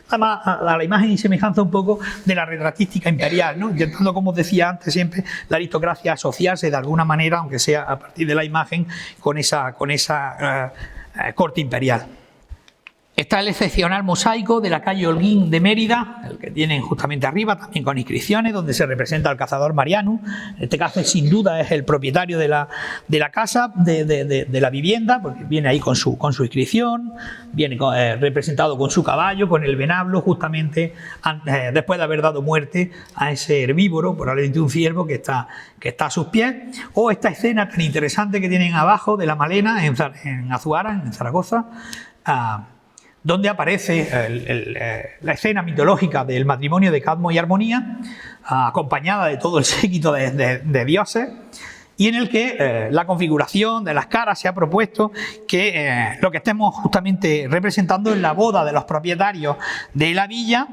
Además, a la imagen y semejanza un poco de la retratística imperial, ¿no? Intentando, como os decía antes, siempre la aristocracia asociarse de alguna manera, aunque sea a partir de la imagen, con esa corte imperial. Está el excepcional mosaico de la calle Holguín de Mérida, el que tienen justamente arriba, también con inscripciones, donde se representa al cazador Marianus. En este caso, sin duda, es el propietario de la casa, de la vivienda, porque viene ahí con su inscripción, viene representado con su caballo, con el venablo, justamente después de haber dado muerte a ese herbívoro, probablemente un ciervo que está a sus pies. O esta escena tan interesante que tienen abajo de la Malena, en Azuara, en Zaragoza, donde aparece la escena mitológica del matrimonio de Cadmo y Armonía, acompañada de todo el séquito de dioses, y en el que la configuración de las caras se ha propuesto que lo que estemos justamente representando es la boda de los propietarios de la villa,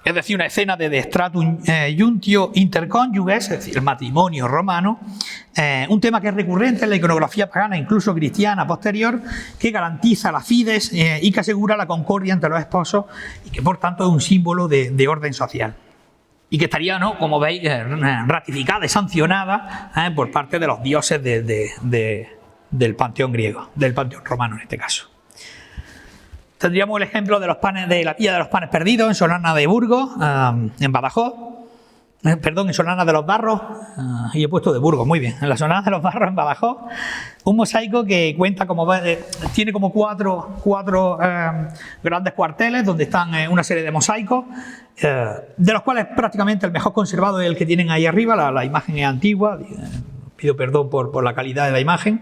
es decir, una escena de destratum iuntio intercónyuges, es decir, el matrimonio romano, un tema que es recurrente en la iconografía pagana, incluso cristiana posterior, que garantiza la fides y que asegura la concordia entre los esposos y que por tanto es un símbolo de orden social. Y que estaría, ¿no?, como veis, ratificada y sancionada por parte de los dioses del panteón griego, del panteón romano en este caso. Tendríamos el ejemplo de los panes de la Villa de los Panes Perdidos en Solana de Burgos, en Badajoz, Perdón, en Solana de los Barros, y he puesto de Burgos, muy bien, en la Solana de los Barros, en Badajoz, un mosaico que cuenta tiene como cuatro grandes cuarteles donde están una serie de mosaicos, de los cuales prácticamente el mejor conservado es el que tienen ahí arriba. La imagen es antigua, pido perdón por la calidad de la imagen,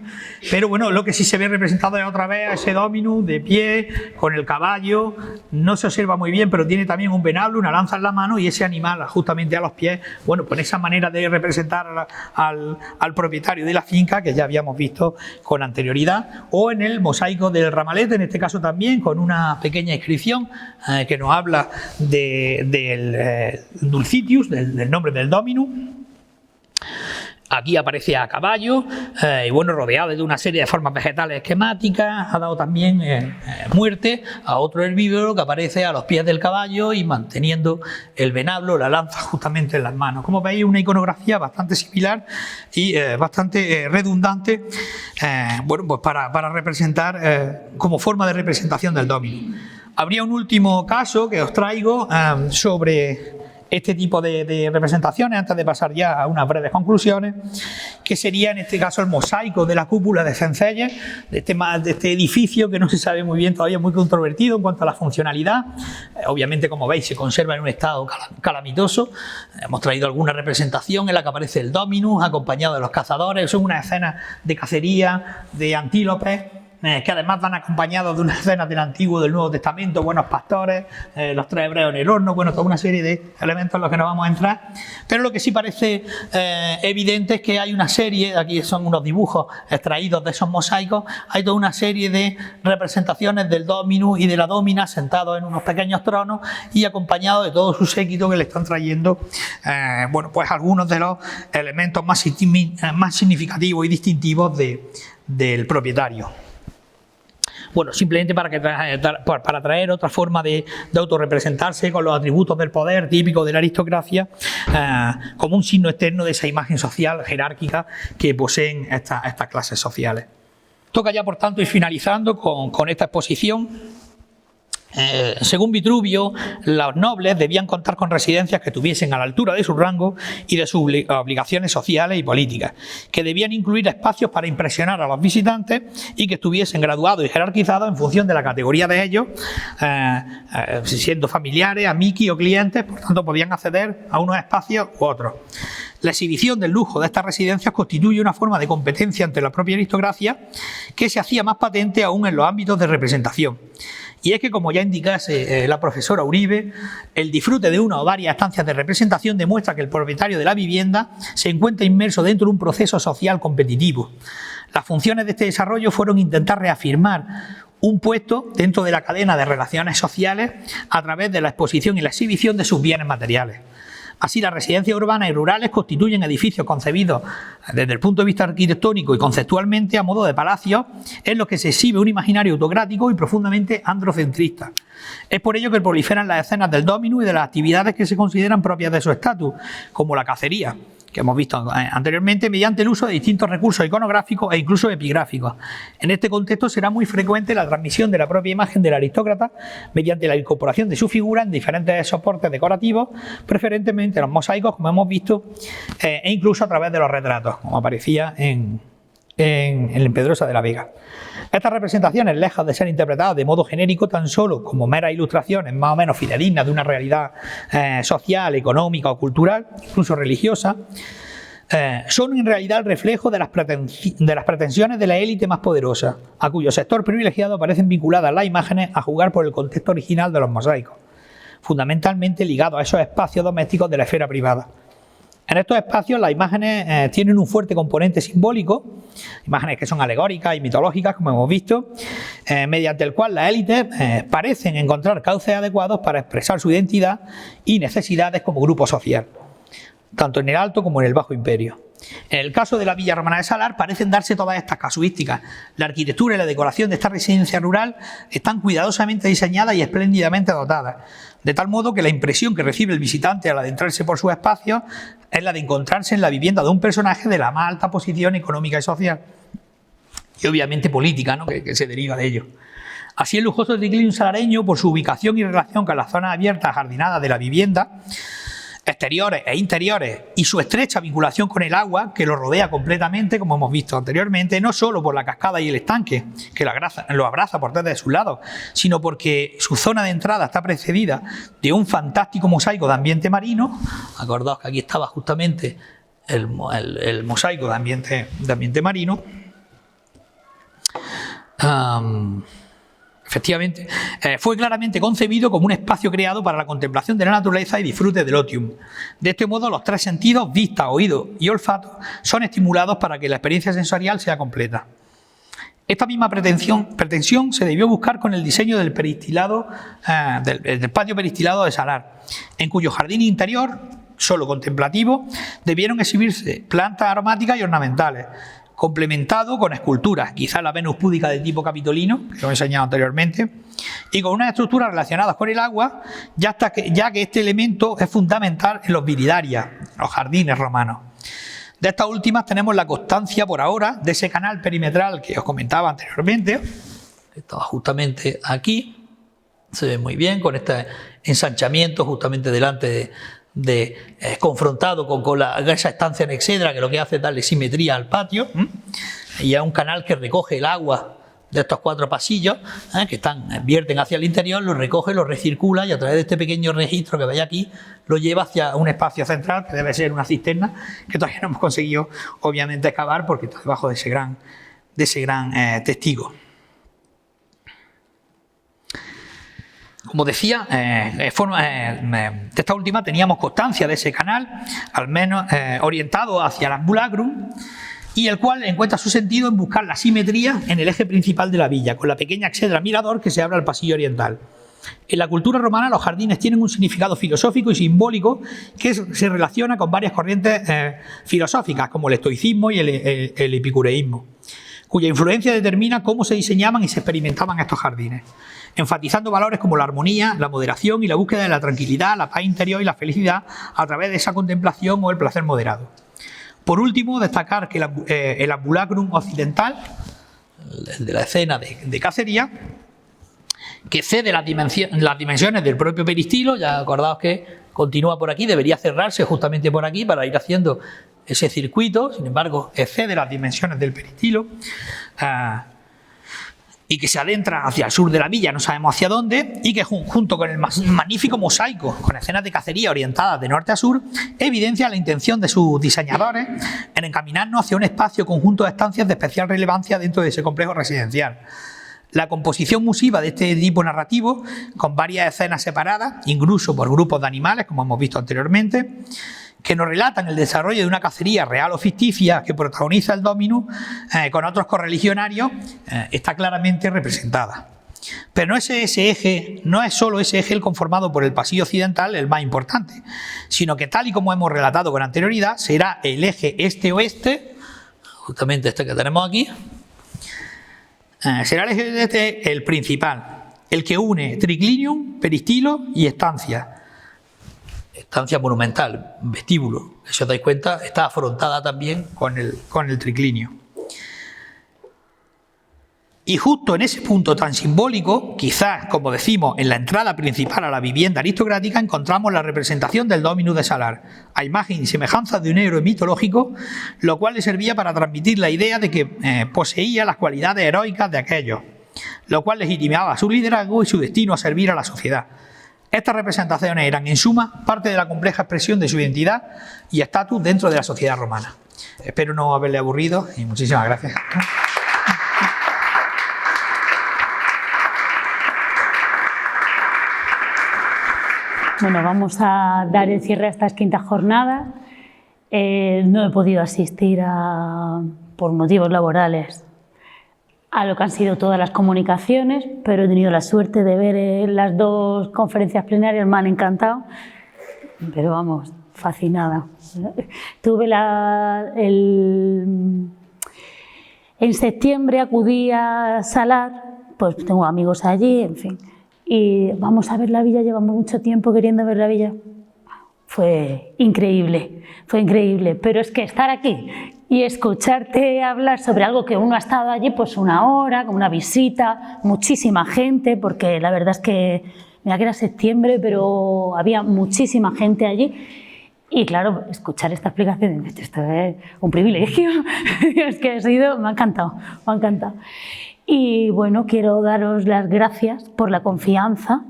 pero bueno, lo que sí se ve representado es otra vez ese Dominus de pie, con el caballo, no se observa muy bien, pero tiene también un venablo, una lanza en la mano y ese animal justamente a los pies, bueno, pues esa manera de representar al propietario de la finca que ya habíamos visto con anterioridad, o en el mosaico del Ramalete, en este caso también, con una pequeña inscripción que nos habla del Dulcitius, del nombre del Dominus. Aquí aparece a caballo y bueno, rodeado de una serie de formas vegetales esquemáticas. Ha dado también muerte a otro herbívoro que aparece a los pies del caballo y manteniendo el venablo, la lanza justamente en las manos. Como veis, una iconografía bastante similar y bastante redundante, bueno, pues para representar como forma de representación del Dominus. Habría un último caso que os traigo sobre este tipo de representaciones, antes de pasar ya a unas breves conclusiones, que sería en este caso el mosaico de la cúpula de Cencelles, de este edificio que no se sabe muy bien, todavía muy controvertido en cuanto a la funcionalidad. Obviamente, como veis, se conserva en un estado calamitoso. Hemos traído alguna representación en la que aparece el Dominus acompañado de los cazadores. Son unas escenas de cacería de antílopes, que además van acompañados de unas escenas del Antiguo y del Nuevo Testamento, buenos pastores, los 3 hebreos en el horno, bueno, toda una serie de elementos en los que no vamos a entrar. Pero lo que sí parece evidente es que hay una serie, aquí son unos dibujos extraídos de esos mosaicos, hay toda una serie de representaciones del Dominus y de la Domina sentados en unos pequeños tronos y acompañados de todo su séquito que le están trayendo, bueno, pues algunos de los elementos más significativos y distintivos del propietario. Bueno, simplemente para traer otra forma de autorrepresentarse con los atributos del poder típicos de la aristocracia, como un signo externo de esa imagen social jerárquica que poseen estas clases sociales. Toca ya, por tanto, ir finalizando con esta exposición. Según Vitruvio, los nobles debían contar con residencias que estuviesen a la altura de su rango y de sus obligaciones sociales y políticas, que debían incluir espacios para impresionar a los visitantes y que estuviesen graduados y jerarquizados en función de la categoría de ellos, siendo familiares, amici o clientes. Por tanto, podían acceder a unos espacios u otros. La exhibición del lujo de estas residencias constituye una forma de competencia ante la propia aristocracia que se hacía más patente aún en los ámbitos de representación. Y es que, como ya indicase la profesora Uribe, el disfrute de una o varias estancias de representación demuestra que el propietario de la vivienda se encuentra inmerso dentro de un proceso social competitivo. Las funciones de este desarrollo fueron intentar reafirmar un puesto dentro de la cadena de relaciones sociales a través de la exposición y la exhibición de sus bienes materiales. Así, las residencias urbanas y rurales constituyen edificios concebidos desde el punto de vista arquitectónico y conceptualmente a modo de palacios, en los que se exhibe un imaginario autocrático y profundamente androcentrista. Es por ello que proliferan las escenas del Dominus y de las actividades que se consideran propias de su estatus, como la cacería, que hemos visto anteriormente, mediante el uso de distintos recursos iconográficos e incluso epigráficos. En este contexto será muy frecuente la transmisión de la propia imagen del aristócrata mediante la incorporación de su figura en diferentes soportes decorativos, preferentemente los mosaicos, como hemos visto, e incluso a través de los retratos, como aparecía en Pedrosa de la Vega. Estas representaciones, lejos de ser interpretadas de modo genérico tan solo como meras ilustraciones más o menos fidedignas de una realidad social, económica o cultural, incluso religiosa, son en realidad el reflejo de las pretensiones de la élite más poderosa, a cuyo sector privilegiado parecen vinculadas las imágenes a jugar por el contexto original de los mosaicos, fundamentalmente ligados a esos espacios domésticos de la esfera privada. En estos espacios las imágenes tienen un fuerte componente simbólico, imágenes que son alegóricas y mitológicas, como hemos visto, mediante el cual las élites parecen encontrar cauces adecuados para expresar su identidad y necesidades como grupo social, tanto en el Alto como en el Bajo Imperio. En el caso de la Villa Romana de Salar parecen darse todas estas casuísticas. La arquitectura y la decoración de esta residencia rural están cuidadosamente diseñadas y espléndidamente dotadas, de tal modo que la impresión que recibe el visitante al adentrarse por sus espacios es la de encontrarse en la vivienda de un personaje de la más alta posición económica y social, y obviamente política, ¿no?, que se deriva de ello. Así, el lujoso triclinium salareño, por su ubicación y relación con las zonas abiertas jardinadas de la vivienda, exteriores e interiores y su estrecha vinculación con el agua que lo rodea completamente, como hemos visto anteriormente, no solo por la cascada y el estanque que lo abraza por desde sus lados, sino porque su zona de entrada está precedida de un fantástico mosaico de ambiente marino. Acordaos que aquí estaba justamente el mosaico de ambiente marino. Efectivamente, fue claramente concebido como un espacio creado para la contemplación de la naturaleza y disfrute del otium. De este modo, los tres sentidos, vista, oído y olfato, son estimulados para que la experiencia sensorial sea completa. Esta misma pretensión se debió buscar con el diseño del peristilado, del patio peristilado de Salar, en cuyo jardín interior, solo contemplativo, debieron exhibirse plantas aromáticas y ornamentales, complementado con esculturas, quizá la Venus púdica de tipo capitolino, que lo he enseñado anteriormente, y con unas estructuras relacionadas con el agua, ya que este elemento es fundamental en los viridarias, los jardines romanos. De estas últimas tenemos la constancia por ahora de ese canal perimetral que os comentaba anteriormente, que estaba justamente aquí, se ve muy bien con este ensanchamiento justamente delante confrontado con esa estancia en Exedra, que lo que hace es darle simetría al patio, y es un canal que recoge el agua de estos cuatro pasillos que vierten hacia el interior, lo recoge, lo recircula y a través de este pequeño registro que veis aquí lo lleva hacia un espacio central que debe ser una cisterna que todavía no hemos conseguido obviamente excavar porque está debajo de ese gran testigo. Como decía, de esta última teníamos constancia de ese canal, al menos orientado hacia el ambulacrum, y el cual encuentra su sentido en buscar la simetría en el eje principal de la villa, con la pequeña exedra mirador que se abre al pasillo oriental. En la cultura romana los jardines tienen un significado filosófico y simbólico que se relaciona con varias corrientes filosóficas, como el estoicismo y el epicureísmo, cuya influencia determina cómo se diseñaban y se experimentaban estos jardines, enfatizando valores como la armonía, la moderación y la búsqueda de la tranquilidad, la paz interior y la felicidad a través de esa contemplación o el placer moderado. Por último, destacar que el ambulacrum occidental, el de la escena de cacería, que cede las dimensiones del propio peristilo, ya acordaos que continúa por aquí, debería cerrarse justamente por aquí para ir haciendo ese circuito, sin embargo, excede las dimensiones del peristilo, y que se adentra hacia el sur de la villa, no sabemos hacia dónde, y que junto con el magnífico mosaico con escenas de cacería orientadas de norte a sur, evidencia la intención de sus diseñadores en encaminarnos hacia un espacio conjunto de estancias de especial relevancia dentro de ese complejo residencial. La composición musiva de este tipo narrativo, con varias escenas separadas, incluso por grupos de animales, como hemos visto anteriormente, que nos relatan el desarrollo de una cacería real o ficticia que protagoniza el Dominus con otros correligionarios, está claramente representada. Pero no es solo ese eje el conformado por el pasillo occidental el más importante, sino que tal y como hemos relatado con anterioridad, será el eje este-oeste, justamente este que tenemos aquí, será el eje este el principal, el que une triclinium, peristilo y estancia monumental, vestíbulo, si os dais cuenta, está afrontada también con el triclinio. Y justo en ese punto tan simbólico, quizás, como decimos, en la entrada principal a la vivienda aristocrática, encontramos la representación del Dominus de Salar, a imagen y semejanza de un héroe mitológico, lo cual le servía para transmitir la idea de que poseía las cualidades heroicas de aquellos, lo cual legitimaba su liderazgo y su destino a servir a la sociedad. Estas representaciones eran, en suma, parte de la compleja expresión de su identidad y estatus dentro de la sociedad romana. Espero no haberle aburrido y muchísimas gracias. Bueno, vamos a dar el cierre a estas quintas jornadas. No he podido asistir por motivos laborales a lo que han sido todas las comunicaciones, pero he tenido la suerte de ver las dos conferencias plenarias, me han encantado, pero vamos, fascinada. Tuve en septiembre acudí a Salar, pues tengo amigos allí, en fin, y vamos a ver la villa, llevamos mucho tiempo queriendo ver la villa. Fue increíble, pero es que estar aquí y escucharte hablar sobre algo que uno ha estado allí pues una hora, con una visita, muchísima gente, porque la verdad es que, mira que era septiembre, pero había muchísima gente allí, Y claro, escuchar esta explicación, esto es un privilegio, es que me ha encantado, me ha encantado. Y bueno, quiero daros las gracias por la confianza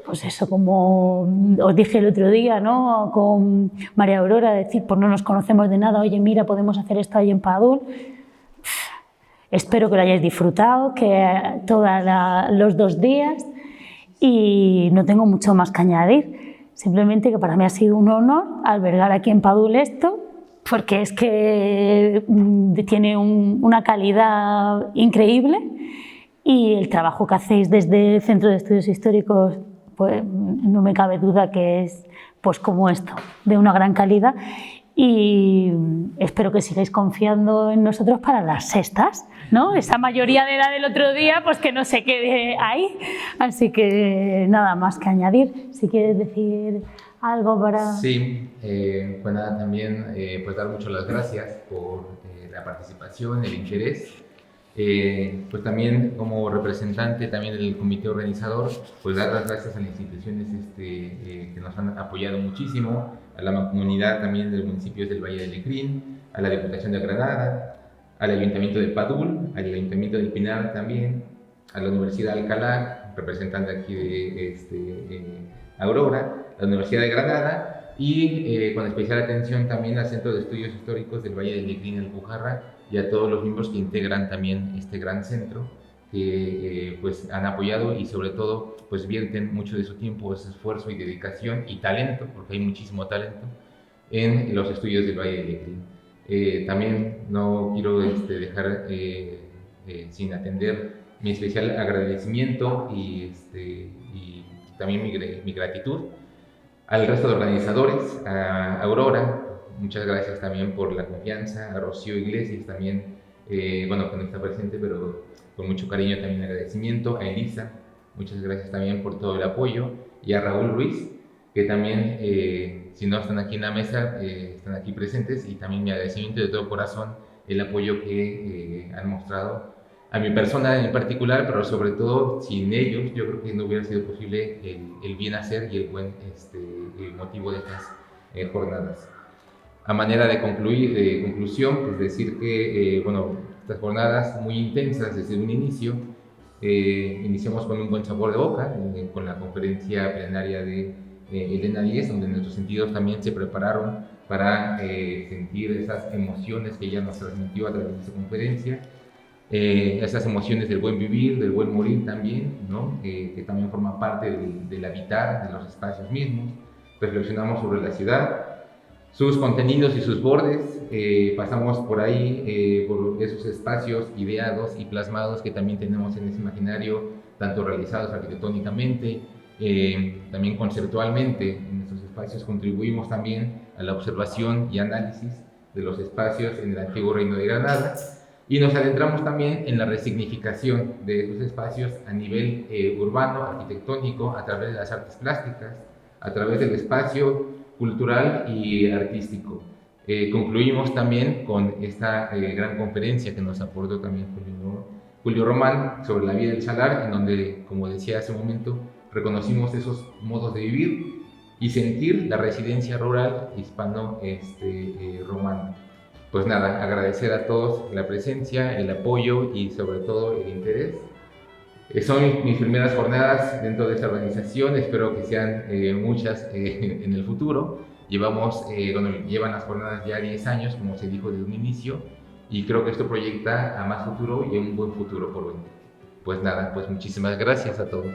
pues eso, como os dije el otro día, ¿no? Con María Aurora, decir, pues no nos conocemos de nada, oye, mira, podemos hacer esto ahí en Padul. Espero que lo hayáis disfrutado, que todos los 2 días, y no tengo mucho más que añadir. Simplemente que para mí ha sido un honor albergar aquí en Padul esto, porque es que tiene una calidad increíble y el trabajo que hacéis desde el Centro de Estudios Históricos, pues no me cabe duda que es pues como esto, de una gran calidad, y espero que sigáis confiando en nosotros para las sextas, ¿no? Esa mayoría de edad del otro día, pues que no se quede ahí. Así que nada más que añadir. Si quieres decir algo para... Sí, pues nada, también pues dar muchas las gracias por la participación, el interés. Pues también como representante también del comité organizador, pues dar las gracias a las instituciones que nos han apoyado muchísimo, a la mancomunidad también de los municipios del Valle del Lecrín, a la Diputación de Granada, al Ayuntamiento de Padul, al Ayuntamiento del Pinar también, a la Universidad de Alcalá, representante aquí de Aurora, a la Universidad de Granada y con especial atención también al Centro de Estudios Históricos del Valle del Lecrín, Alpujarra, y a todos los miembros que integran también este gran centro, que pues han apoyado y sobre todo pues vierten mucho de su tiempo, ese esfuerzo y dedicación y talento, porque hay muchísimo talento en los estudios del Valle del Lecrín. También no quiero dejar sin atender mi especial agradecimiento y también mi gratitud al resto de organizadores, a Aurora. Muchas gracias también por la confianza, a Rocío Iglesias también, bueno, que no está presente, pero con mucho cariño también agradecimiento, a Elisa, muchas gracias también por todo el apoyo, y a Raúl Ruiz, que también, si no están aquí en la mesa, están aquí presentes, y también mi agradecimiento de todo corazón, el apoyo que han mostrado a mi persona en particular, pero sobre todo sin ellos, yo creo que no hubiera sido posible el bien hacer y el buen motivo de estas jornadas. A manera de conclusión, pues decir que, bueno, estas jornadas muy intensas desde un inicio, iniciamos con un buen sabor de boca, con la conferencia plenaria de Elena Díez, donde nuestros sentidos también se prepararon para sentir esas emociones que ella nos transmitió a través de esa conferencia, esas emociones del buen vivir, del buen morir también, ¿no? Que también forman parte del habitar de los espacios mismos. Reflexionamos sobre la ciudad, sus contenidos y sus bordes, pasamos por ahí, por esos espacios ideados y plasmados que también tenemos en ese imaginario, tanto realizados arquitectónicamente, también conceptualmente. En estos espacios contribuimos también a la observación y análisis de los espacios en el antiguo Reino de Granada, y nos adentramos también en la resignificación de esos espacios a nivel urbano, arquitectónico, a través de las artes plásticas, a través del espacio cultural y artístico. Concluimos también con esta gran conferencia que nos aportó también Julio Román sobre la vida del salar, en donde, como decía hace un momento, reconocimos esos modos de vivir y sentir la residencia rural hispano-romana. Pues nada, agradecer a todos la presencia, el apoyo y sobre todo el interés. Son mis primeras jornadas dentro de esta organización, espero que sean muchas en el futuro. Llevan las jornadas ya 10 años, como se dijo desde un inicio, y creo que esto proyecta a más futuro y a un buen futuro por venir. Pues nada, pues muchísimas gracias a todos.